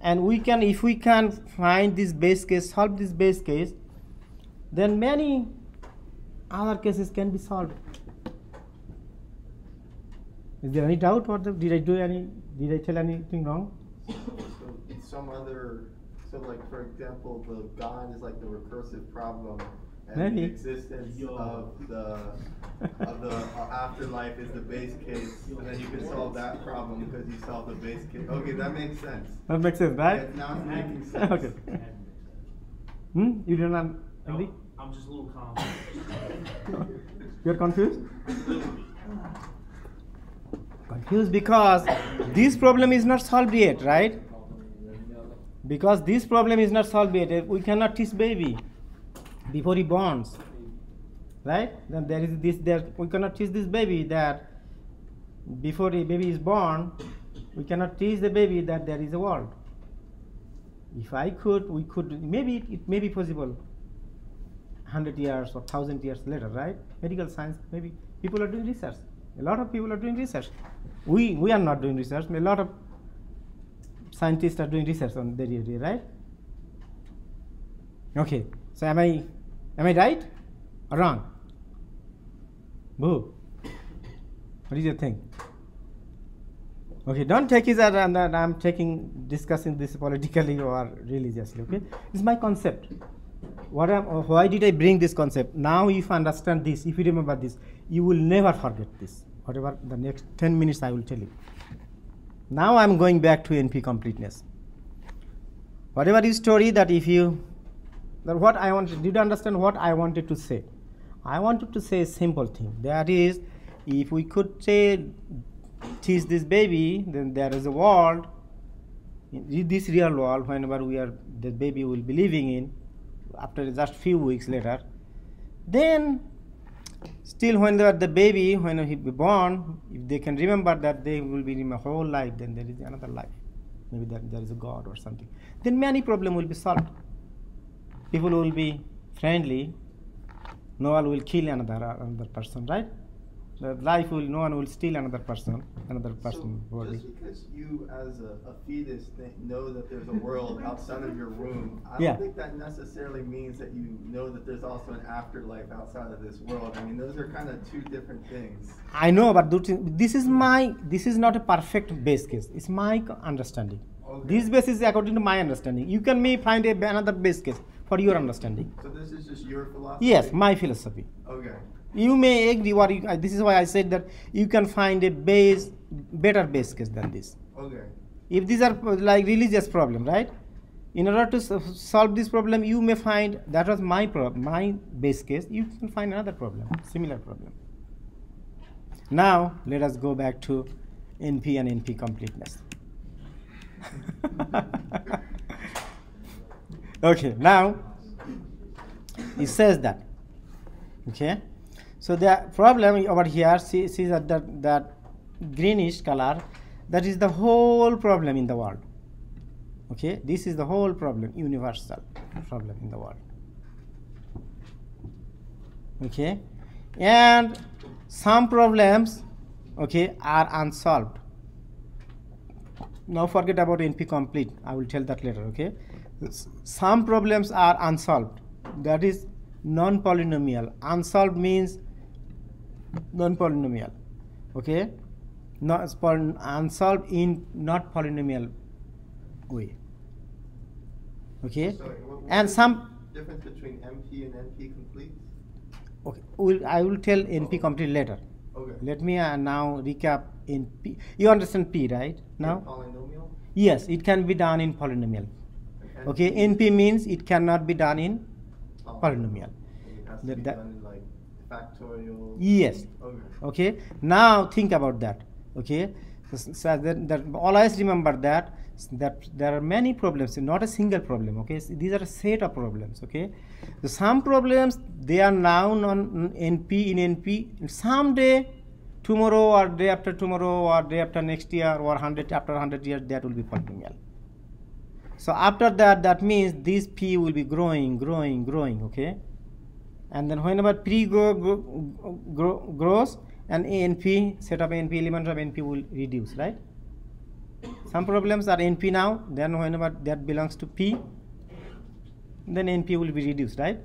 Speaker 1: And if we can find this base case, solve this base case, then many other cases can be solved. Is there any doubt? Did I tell anything wrong?
Speaker 2: So like for example, the God is like the recursive problem, and
Speaker 1: Maybe.
Speaker 2: the existence of the afterlife is the base case, and then you can solve that problem because you solved the base case. Okay, that makes sense.
Speaker 1: That makes sense, right?
Speaker 2: Yeah, now it's making sense.
Speaker 1: Okay. You do not agree?
Speaker 3: I'm just a little confused.
Speaker 1: You're confused? Confused because this problem is not solved yet, right? Because this problem is not solved yet. We cannot teach baby before he borns, right? Then there is we cannot teach this baby that before the baby is born, we cannot teach the baby that there is a world. If we could, maybe it may be possible 100 years or 1,000 years later, right? Medical science, maybe people are doing research. A lot of people are doing research. We are not doing research. A lot of scientists are doing research on the area, right? Okay. So am I right or wrong? Boo. What is your thing? Okay, don't take it as I'm discussing this politically or religiously. Okay, this is my concept. Why did I bring this concept? Now, if you understand this, if you remember this, you will never forget this. Whatever the next 10 minutes I will tell you. Now I'm going back to NP completeness. Whatever is story that did you understand what I wanted to say? I wanted to say a simple thing. That is, if we could teach this baby, then there is a world, this real world, whenever the baby will be living in, after just few weeks later, then still when the baby, when he be born, if they can remember that they will be in a whole life, then there is another life. Maybe there is a God or something. Then many problems will be solved. People will be friendly. No one will kill another person, right? No one will steal another person body.
Speaker 2: Just because you as a fetus know that there's a world outside of your womb, I
Speaker 1: Yeah.
Speaker 2: don't think that necessarily means that you know that there's also an afterlife outside of this world. I mean, those are kind of two different things.
Speaker 1: I know, but this is not a perfect base case. It's my understanding.
Speaker 2: Okay.
Speaker 1: This base is according to my understanding. You can find another base case for your understanding.
Speaker 2: So this is just your philosophy?
Speaker 1: Yes, my philosophy.
Speaker 2: Okay.
Speaker 1: You may agree, this is why I said that you can find a better base case than this.
Speaker 2: Okay.
Speaker 1: If these are like religious problem, right? In order to solve this problem, you may find, that was my base case, you can find another problem, similar problem. Now, let us go back to NP and NP completeness. Okay, now, it says that, okay? So the problem over here, see that greenish color, that is the whole problem in the world. Okay, this is the whole problem, universal problem in the world. Okay, and some problems, okay, are unsolved. Now forget about NP complete. I will tell that later. Okay, some problems are unsolved. That is non-polynomial. Unsolved means non-polynomial. Okay, not unsolved in not polynomial way. Okay,
Speaker 2: Sorry,
Speaker 1: and
Speaker 2: is
Speaker 1: some.
Speaker 2: the difference between NP and NP complete?
Speaker 1: Okay, I will tell NP complete later.
Speaker 2: Okay.
Speaker 1: Let me now recap NP. You understand P, right? Now?
Speaker 2: Polynomial?
Speaker 1: Yes, it can be done in polynomial.
Speaker 2: Like
Speaker 1: Okay, NP means it cannot be done in polynomial.
Speaker 2: It has to be
Speaker 1: That-
Speaker 2: done in like factorial.
Speaker 1: Yes.
Speaker 2: Okay.
Speaker 1: Okay, now think about that. Okay, so that always remember that there are many problems, not a single problem. Okay, so these are a set of problems. Okay, so some problems they are now on NP in NP, and someday, tomorrow or day after tomorrow or day after next year or 100 after 100 years, that will be polynomial. So after that, that means this P will be growing. Okay, and then whenever P grows, and NP, set of NP elements of NP will reduce, right? Some problems are NP now, then whenever that belongs to P, then NP will be reduced, right?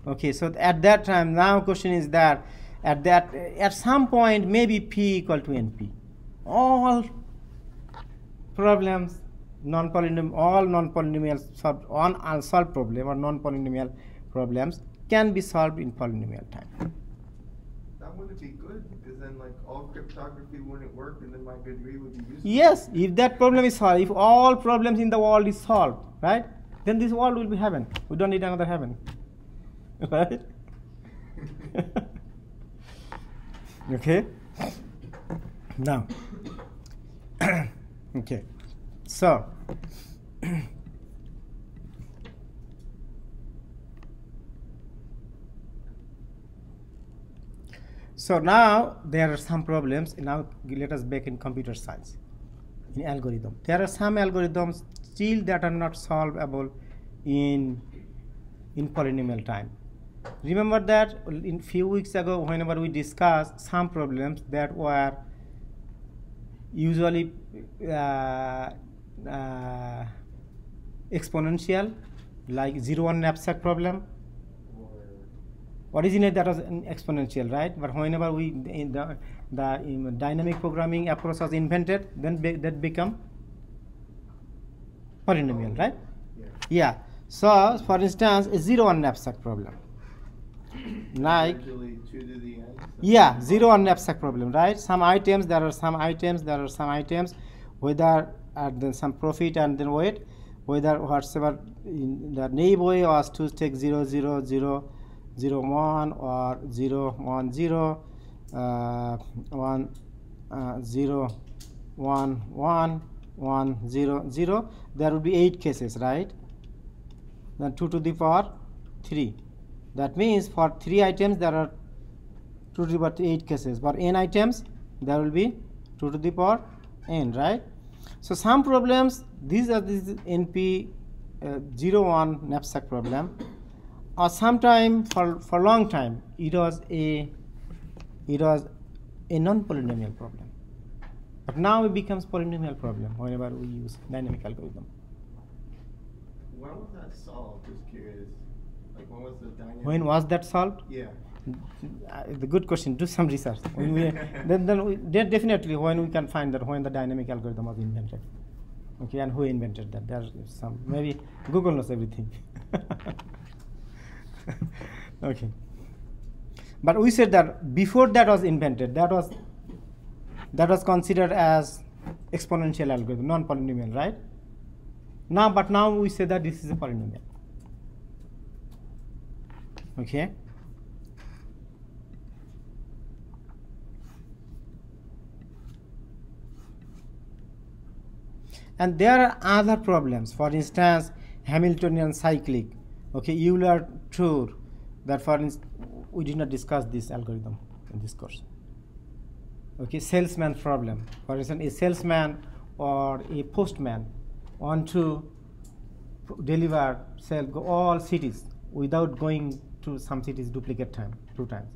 Speaker 1: Okay, so at that time, now question is that at some point maybe P equal to NP. All problems, all non-polynomial unsolved problem or non-polynomial problems can be solved in polynomial time.
Speaker 2: That wouldn't be good, because then like all cryptography wouldn't work, and then my degree would be useless.
Speaker 1: Yes, if that problem is solved, if all problems in the world is solved, right, then this world will be heaven. We don't need another heaven, right? Okay. Now, okay. So, so now there are some problems. Now let us back in computer science, in algorithm. There are some algorithms still that are not solvable in polynomial time. Remember that in few weeks ago, whenever we discussed some problems that were usually exponential, like 0-1 knapsack problem. Originally that was exponential, right? But whenever the dynamic programming approach was invented, then that become polynomial, right? Yeah. So for instance, a 0-1 knapsack problem, like
Speaker 2: Eventually 2 to the end. So
Speaker 1: yeah, 0-1 knapsack problem, right? There are some items, whether then some profit and then weight, whether whatsoever in the naive way was to take 0, 0, 0, 0, 1 or 0, 1, 0, 1, 0, 1, 1, 1, 0, 0. There would be 8 cases, right? Then 2 to the power 3. That means for 3 items there are 2 to the power 8 cases. For n items there will be 2 to the power n, right? So some problems, these are this NP 0-1 knapsack problem, or sometime for long time it was a non-polynomial problem, but now it becomes polynomial problem whenever we use dynamic algorithm.
Speaker 2: when was that solved? Just curious. Like when was the dynamic?
Speaker 1: When was that solved?
Speaker 2: Yeah.
Speaker 1: The good question. Do some research. When we, then definitely when we can find that when the dynamic algorithm was invented. Okay, and who invented that? There's some, maybe Google knows everything. Okay, but we said that before that was invented, that was considered as exponential algorithm, non-polynomial, right? But now we say that this is a polynomial. Okay. And there are other problems. For instance, Hamiltonian cyclic. Okay, Euler-Tur. That for instance, we did not discuss this algorithm in this course. Okay, salesman problem. For example, a salesman or a postman want to deliver, sell, go all cities without going to some cities duplicate time, 2 times.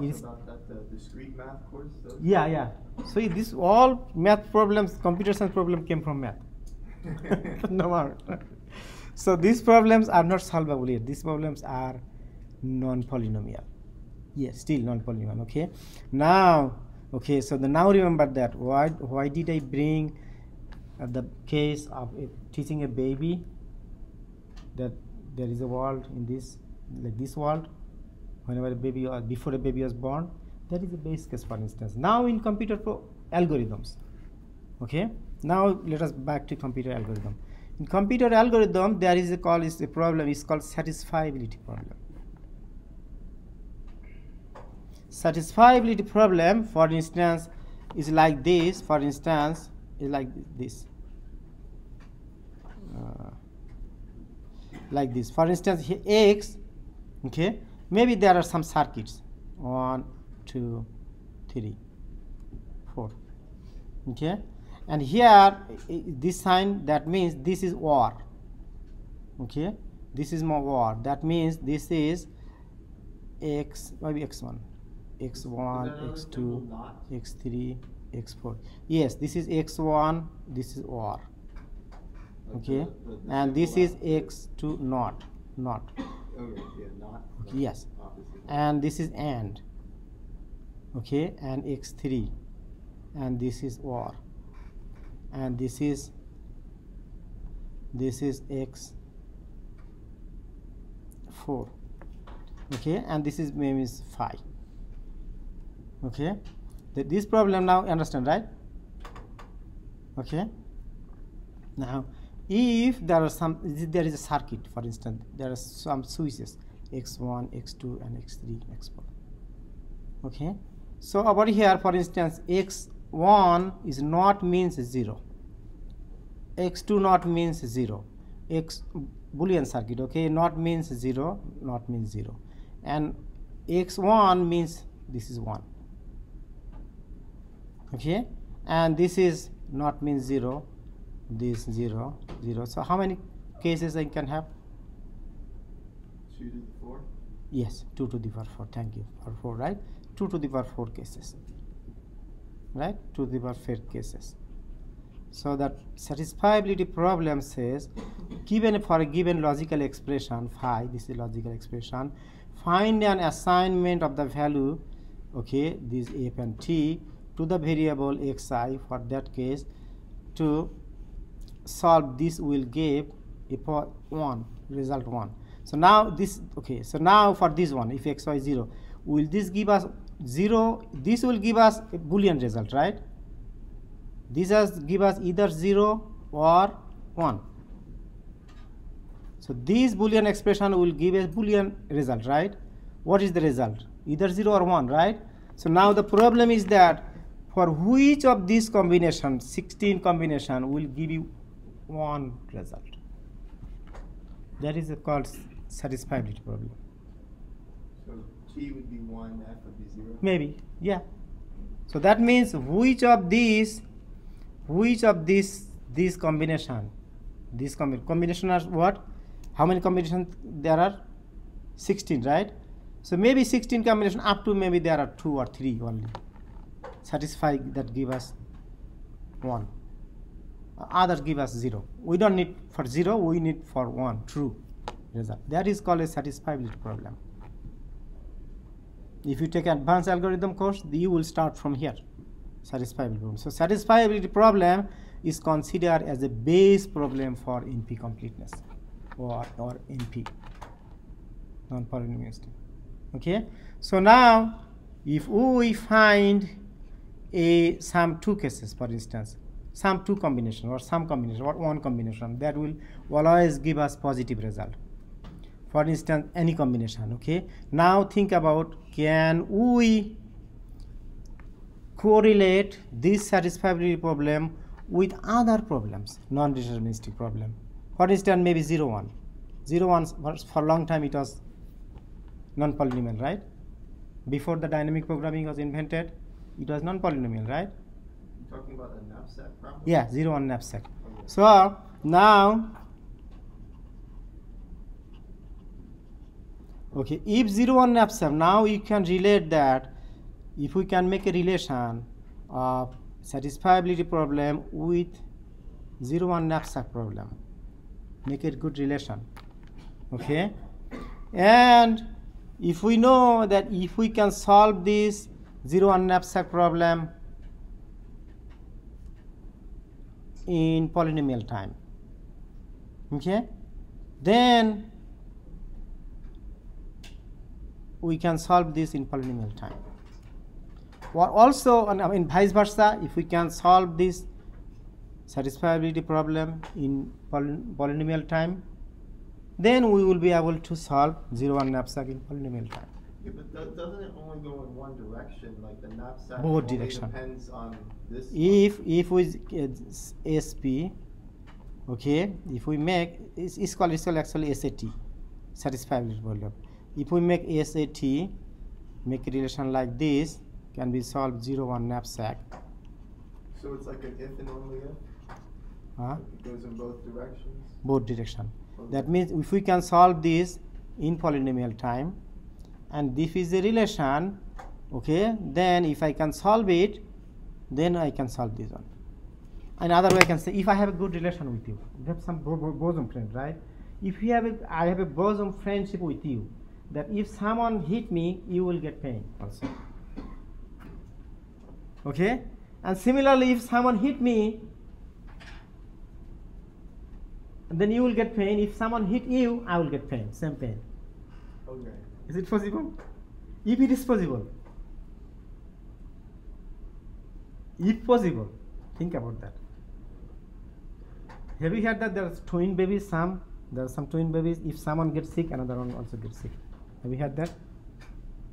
Speaker 2: We talked about that, the discrete math course.
Speaker 1: Yeah. So this all math problems, computer science problem came from math. No more. So these problems are not solvable yet. These problems are non-polynomial. Yes, still non-polynomial. Okay. Now, okay. So now remember that. Why did I bring the case of teaching a baby that there is a world in this, like this world, whenever a baby or before a baby was born? That is a base case, for instance. Now in computer algorithms. Okay. Now let us back to computer algorithm. In computer algorithm, there is a problem. It's called satisfiability problem. Satisfiability problem, for instance, is like this. For instance, is like this. Like this. For instance, here X. Okay. Maybe there are some circuits. 1, 2, 3, 4. Okay. And here, this sign, that means this is OR. Okay, this is my OR. That means this is X, maybe X1, X1, X2, X3, X4. Yes, this is X1, this is OR. Okay, and this is X2 not.
Speaker 2: Okay, yeah, not.
Speaker 1: Okay, yes,
Speaker 2: Opposite.
Speaker 1: and this is AND. Okay, and X3, and this is OR. And this is X4. Okay, and this is maybe is 5. Okay, this problem now understand, right? Okay. Now, if there is a circuit, for instance, there are some switches X1, X2, and X3, X4. Okay, so over here, for instance, X1 is not means 0, X2 not means 0, X Boolean circuit. Okay, not means 0, not means 0, and X1 means this is 1. Okay, and this is not means 0, this 0, 0. So how many cases I can have?
Speaker 2: 2 to the 4.
Speaker 1: Yes, 2 to the power 4. Thank you. For 4, right? 2 to the power 4 cases. Right? 2 to the power 4 cases. So that satisfiability problem says, given for a given logical expression phi, this is logical expression, find an assignment of the value, okay, this f and t, to the variable xi. For that case, to solve this will give a 1, result 1. So now this, okay, so now for this one, if xy is 0, will this give us 0? This will give us a Boolean result, right? This has give us either 0 or 1. So this Boolean expression will give a Boolean result, right? What is the result? Either 0 or 1, right? So now the problem is that for which of these combinations, 16 combination, will give you 1 result. That is called satisfiability problem.
Speaker 2: So T would be 1, F would be 0.
Speaker 1: Maybe, yeah. So that means which of these combination, combination are what? How many combinations there are? 16, right? So maybe 16 combination, up to maybe there are 2 or 3 only. Satisfy that give us 1. Others give us 0. We don't need for 0, we need for 1 true result. That is called a satisfiability problem. If you take advanced algorithm course, you will start from here. Satisfiability problem. So satisfiability problem is considered as a base problem for NP completeness or NP, non-polynomial. Okay. So now, if we find some 2 cases, for instance, some 2 combination or some combination or 1 combination, that will always give us positive result. For instance, any combination. Okay. Now think about, can we correlate this satisfiability problem with other problems, non-deterministic problem? For instance, maybe 0, 1. 0, 1 for a long time it was non-polynomial, right? before the dynamic programming was invented, it was non-polynomial, right?
Speaker 2: You're talking about a knapsack problem?
Speaker 1: Yeah, 0 on knapsack.
Speaker 2: Okay.
Speaker 1: So now, okay, if 0 on knapsack, now you can relate that. If we can make a relation of satisfiability problem with 0 on knapsack problem, make it good relation. Okay, and if we know that if we can solve this 0 on knapsack problem in polynomial time, okay, then we can solve this in polynomial time. Or also, in vice versa, if we can solve this satisfiability problem in polynomial time, then we will be able to solve 0 on knapsack in polynomial time.
Speaker 2: Yeah, but doesn't it only go in one direction? Like the knapsack
Speaker 1: Both
Speaker 2: only
Speaker 1: direction.
Speaker 2: depends on this
Speaker 1: If we SP, okay, if we make it's called actually SAT, satisfiability problem. If we make SAT, make a relation like this, can be solved 0 on knapsack.
Speaker 2: So it's like an if and only if? It goes in both directions?
Speaker 1: Both direction.
Speaker 2: Okay.
Speaker 1: That means if we can solve this in polynomial time, and this is a relation, okay, then if I can solve it, then I can solve this one. Another way I can say, if I have a good relation with you, you have some bosom friend, right? If you have I have a bosom friendship with you, that if someone hit me, you will get pain also. Okay, and similarly, if someone hit me, then you will get pain. If someone hit you, I will get pain, same pain.
Speaker 2: Okay.
Speaker 1: Is it possible? If it is possible, if possible, think about that. Have you heard that there are twin babies? There are some twin babies. If someone gets sick, another one also gets sick. Have you heard that?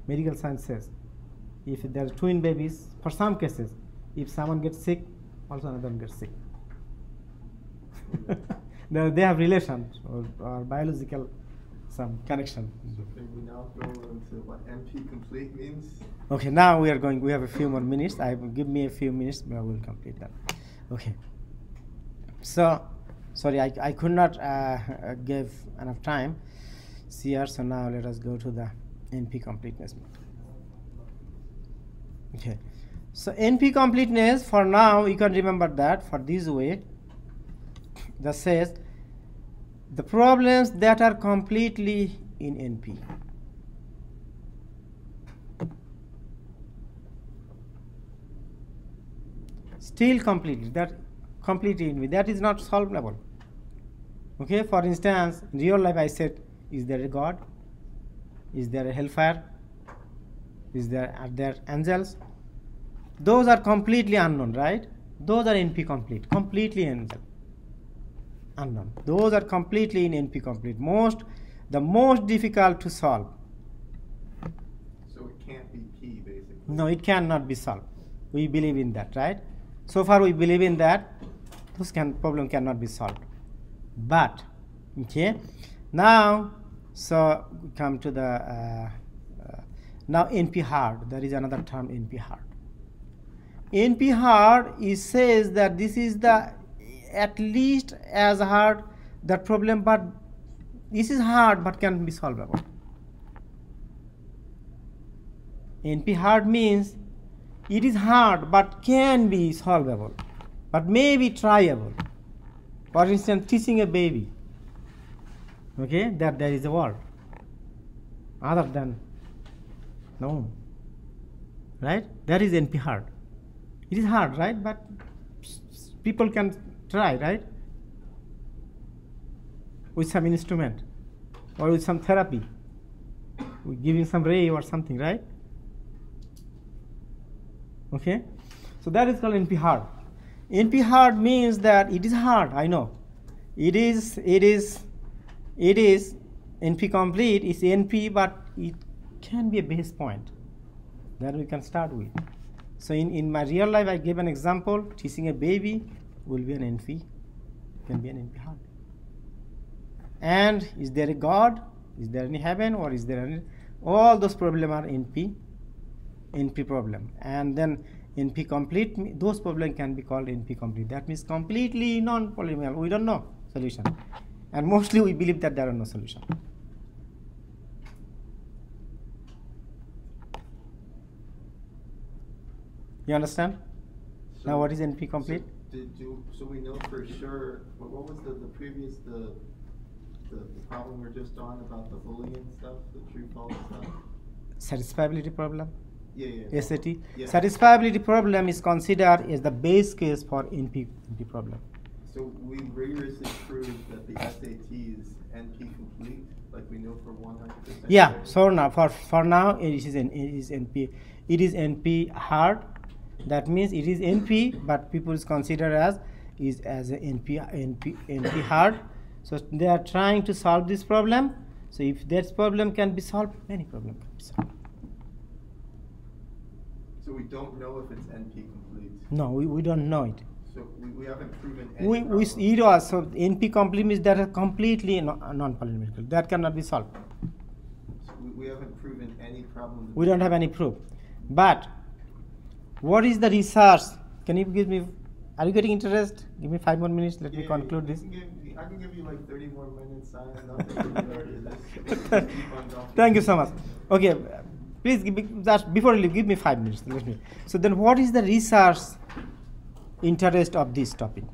Speaker 1: Medical science says, if there are twin babies, for some cases, if someone gets sick, also another one gets sick. They have relations or biological some connection.
Speaker 2: So can we now go into what NP complete means?
Speaker 1: Okay, now we are going. We have a few more minutes. Give me a few minutes, but I will complete that. Okay. So, sorry, I could not give enough time here. So now let us go to the NP completeness. Okay. So NP completeness, for now you can remember that for this way, that says the problems that are completely in NP. Still completely, that is not solvable. Okay, for instance, in real life I said, is there a God? Is there a hellfire? Are there angels? Those are completely unknown, right? Those are NP complete, completely unknown. Those are completely in NP complete. The most difficult to solve.
Speaker 2: So it can't be P, basically.
Speaker 1: No, it cannot be solved. We believe in that, right? So far we believe in that. This problem cannot be solved. But, okay, now, so we come to the, now NP hard. There is another term, NP hard. NP hard, it says that this is the at least as hard that problem, but this is hard but can be solvable. NP hard means it is hard but can be solvable, but may be tryable. For instance, teaching a baby, okay, that there is a word other than no, right? That is NP hard. It is hard, right? But people can try, right? With some instrument or with some therapy, with giving some ray or something, right? Okay, so that is called NP hard. NP hard means that it is hard. I know it is NP complete is NP, but it can be a base point that we can start with. So in my real life, I gave an example. Teaching a baby will be an NP, can be an NP hard. And is there a God? Is there any heaven? Or is there any? All those problems are NP NP problem, and then NP complete, those problems can be called NP complete. That means completely non-polynomial. We don't know solution, and mostly we believe that there are no solution. You understand?
Speaker 2: So-
Speaker 1: Now what is NP complete?
Speaker 2: So we know for sure, what was the previous, the problem we're just on about the Boolean stuff, the true false stuff?
Speaker 1: Satisfiability problem.
Speaker 2: Yeah.
Speaker 1: SAT.
Speaker 2: Yeah.
Speaker 1: Satisfiability problem is considered as the base case for NP problem.
Speaker 2: So we rigorously proved that the SAT is NP complete, like we know for 100%.
Speaker 1: Yeah. So now for now it is NP. It is NP hard. That means it is NP, but people consider as a NP hard. So they are trying to solve this problem. So if that problem can be solved, many problems can be solved.
Speaker 2: So we don't know if it's NP complete.
Speaker 1: No, we don't know it.
Speaker 2: So we haven't proven any
Speaker 1: We
Speaker 2: problem.
Speaker 1: it was so NP complete means that are completely non-polynomial. That cannot be solved.
Speaker 2: So we haven't proven any problem.
Speaker 1: We don't have any proof. But what is the research? Can you give me? Are you getting interest? Give me 5 more minutes. Let me conclude this.
Speaker 2: I can give you like 30 more minutes. I'm not thinking about this.
Speaker 1: Thank you so much. Okay, please give me, just before you leave, give me 5 minutes. Let me. So then, what is the research interest of this topic?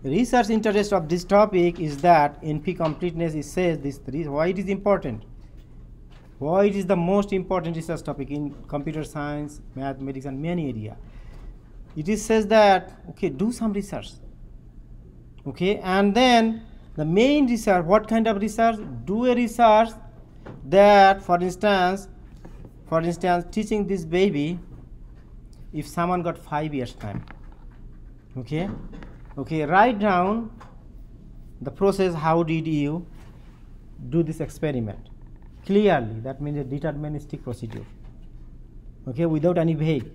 Speaker 1: The research interest of this topic is that NP completeness. It says this. Why it is important? Why it is the most important research topic in computer science, mathematics, and many areas. It is says that, okay, do some research. Okay, and then the main research, what kind of research? Do a research that, for instance, teaching this baby, if someone got 5 years time. Okay, write down the process. How did you do this experiment? Clearly, that means a deterministic procedure. Okay, without any vague,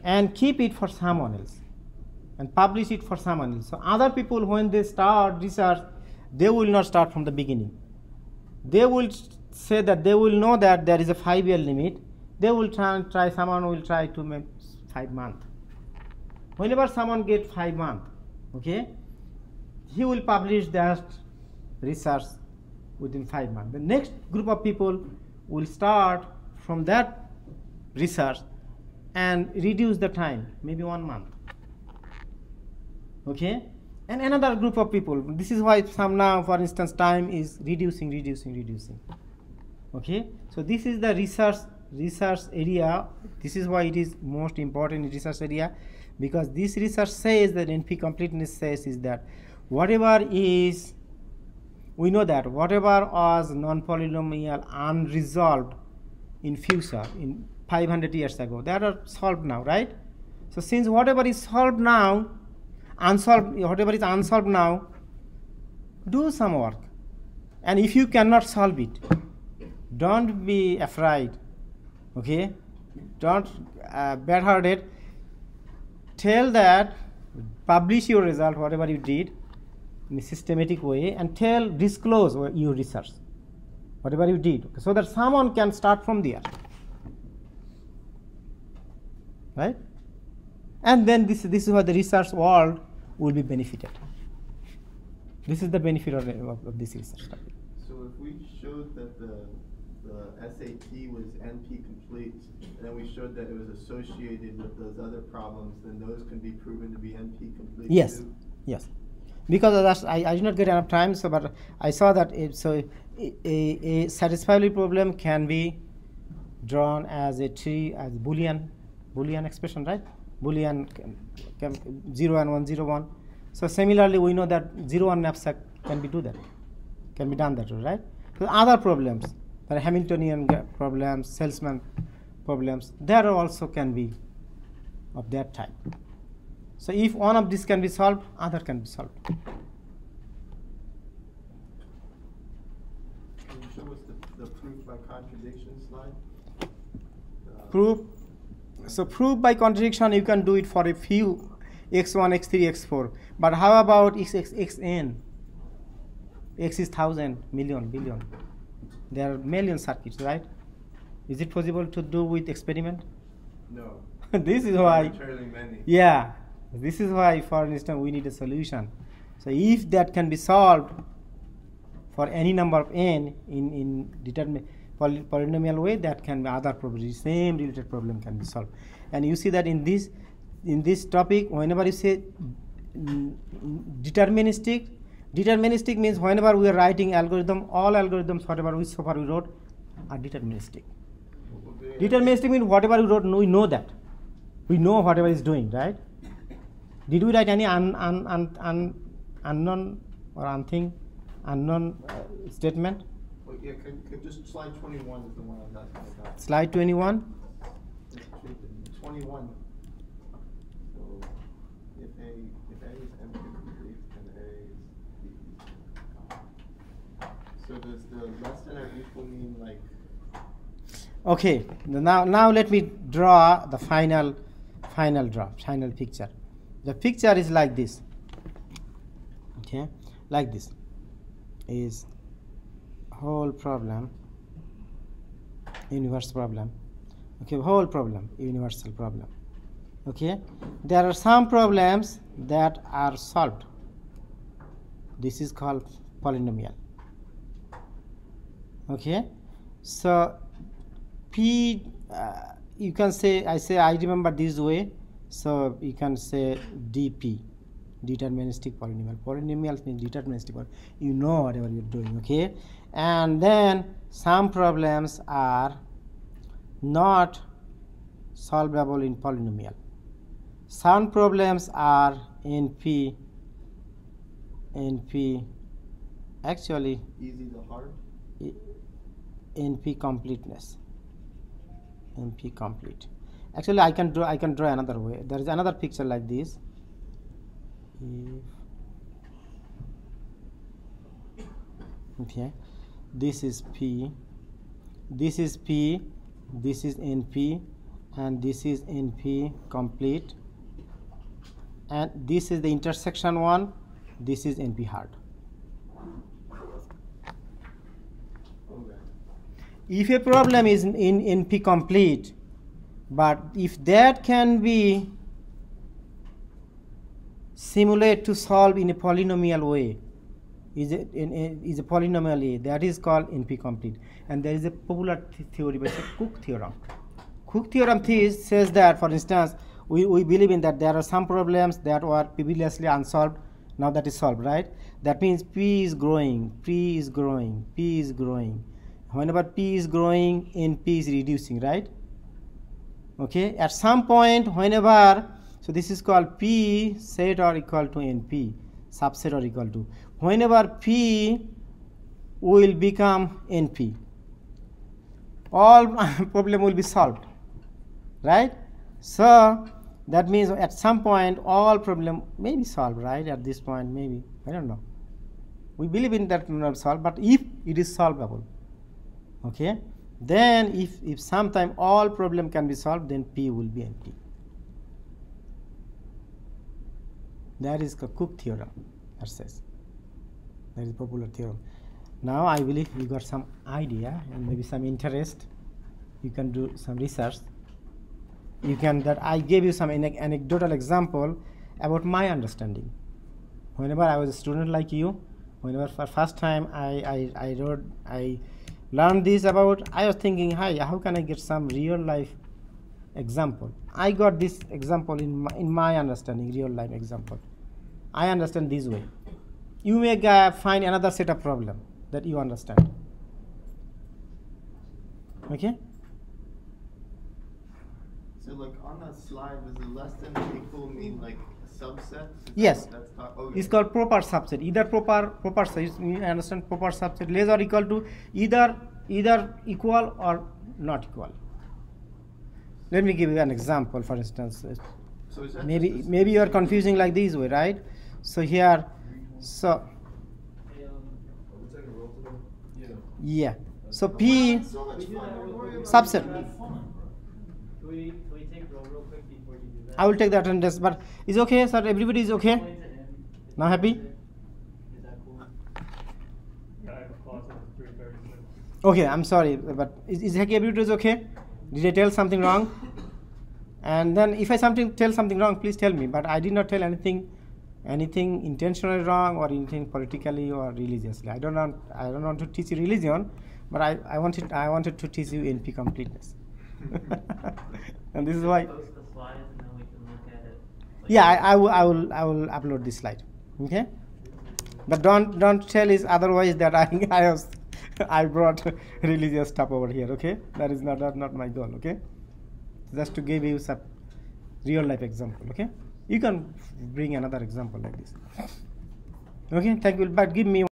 Speaker 1: and keep it for someone else, and publish it for someone else. So other people, when they start research, they will not start from the beginning. They will say that they will know that there is a 5-year limit. They will try. Someone will try to make 5 months. Whenever someone gets 5 months, okay, he will publish that research within 5 months. The next group of people will start from that research and reduce the time, maybe 1 month. Okay, and another group of people. This is why some now, for instance, time is reducing. Okay, so this is the research area. This is why it is most important research area, because this research says that NP completeness says is that whatever is, we know that whatever was non-polynomial unresolved in future, in 500 years ago, that are solved now, right? So since whatever is solved now, whatever is unsolved now, do some work. And if you cannot solve it, don't be afraid. Okay, don't bad-hearted. Tell that, publish your result, whatever you did, in a systematic way, and disclose your research, whatever you did, so that someone can start from there, right? And then this is why the research world will be benefited. This is the benefit of this research topic.
Speaker 2: So if we showed that the SAT was NP complete, and then we showed that it was associated with those other problems, then those can be proven to be NP complete.
Speaker 1: Yes,
Speaker 2: too?
Speaker 1: yes. Because of that, I did not get enough time. So, but I saw that a satisfiability problem can be drawn as a tree, as Boolean expression, right? Boolean 0 and 1, 0, 1. So similarly, we know that 0, 1 knapsack can be done that way, right? So other problems, there are Hamiltonian problems, Salesman problems, there also can be of that type. So if one of these can be solved, other can be solved.
Speaker 2: Can you show us the proof by contradiction slide?
Speaker 1: Proof. So proof by contradiction, you can do it for a few x1, x3, x4. But how about xn? X is 1,000, million, billion. There are million circuits, right? Is it possible to do with experiment?
Speaker 2: No.
Speaker 1: This is why.
Speaker 2: Arbitrarily many.
Speaker 1: Yeah, this is why, for instance, we need a solution. So if that can be solved for any number of n in polynomial way, that can be other probability, same related problem can be solved. And you see that in this topic, whenever you say deterministic means whenever we are writing algorithm, all algorithms whatever we so far we wrote are deterministic. Deterministic means whatever we wrote, we know that. We know whatever is doing, right? Did we write any unknown or unknown statement?
Speaker 2: Well, yeah, could just slide 21 is the one I'm asking about.
Speaker 1: Slide 21.
Speaker 2: 21. So if A is M complete and A is B. So does the less than or equal mean like?
Speaker 1: Okay. Now let me draw the final picture. The picture is like this. Okay, like this is whole problem, universal problem. Okay, whole problem, universal problem. Okay, there are some problems that are solved. This is called polynomial. Okay, so P, you can say, I remember this way, so you can say DP, deterministic polynomial. Polynomials means deterministic, you know whatever you're doing, okay? And then some problems are not solvable in polynomial. Some problems are NP, actually
Speaker 2: Easy to hard?
Speaker 1: NP completeness. NP complete. Actually, I can draw another way. There is another picture like this. Okay, this is P, this is P, this is NP, and this is NP complete, and this is the intersection one. This is NP hard.
Speaker 2: Okay.
Speaker 1: If a problem is in NP complete, but if that can be simulated to solve in a polynomial way, is a polynomial A, that is called NP complete. And there is a popular theory by Cook theorem. Cook theorem says that, for instance, we believe in that there are some problems that were previously unsolved, now that is solved, right? That means P is growing, P is growing, P is growing. Whenever P is growing, NP is reducing, right? Okay, at some point, whenever, so this is called P set or equal to NP, subset or equal to. Whenever P will become NP, all problem will be solved, right? So that means at some point all problem may be solved, right? At this point, maybe, I don't know. We believe in that not solved, but if it is solvable, okay, then if sometime all problem can be solved, then P will be NP. That is the Cook theorem, that says. That is a popular theorem. Now I believe you got some idea and maybe some interest. You can do some research. You can, that I gave you some anecdotal example about my understanding. Whenever I was a student like you, whenever for first time I learned this about, I was thinking, hi, how can I get some real life example? I got this example in my understanding, real life example. I understand this way. You may find another set of problem that you understand. Okay?
Speaker 2: So like on that slide, does the less than or equal mean like a subset?
Speaker 1: Yes.
Speaker 2: Okay.
Speaker 1: It's called proper subset. Either proper size, you understand proper subset, less or equal to either equal or not equal. Let me give you an example, for instance.
Speaker 2: So is that
Speaker 1: Maybe you are confusing like this way, right? So here, so yeah. So P
Speaker 2: so much fun, don't worry about
Speaker 1: subset.
Speaker 4: Can we take roll real quick before you do that?
Speaker 1: I will take the attendance, but it's okay, sir. Everybody is okay.
Speaker 4: Point to him.
Speaker 1: Now happy?
Speaker 4: Is that cool?
Speaker 5: Yeah, I have a class at 3:36.
Speaker 1: Okay, I'm sorry, but is Hakiabutu okay? Did I tell something wrong? And then if I tell something wrong, please tell me. But I did not tell anything intentionally wrong or anything politically or religiously. I don't want to teach you religion, but I wanted to teach you NP completeness. And this is why.
Speaker 4: Post the slides and then we can look at it. Like,
Speaker 1: Yeah, I will upload this slide. Okay, but don't tell is otherwise that I brought religious stuff over here. Okay, that is not my goal. Okay, just to give you some real life example. Okay, you can bring another example like this. Okay, thank you. But give me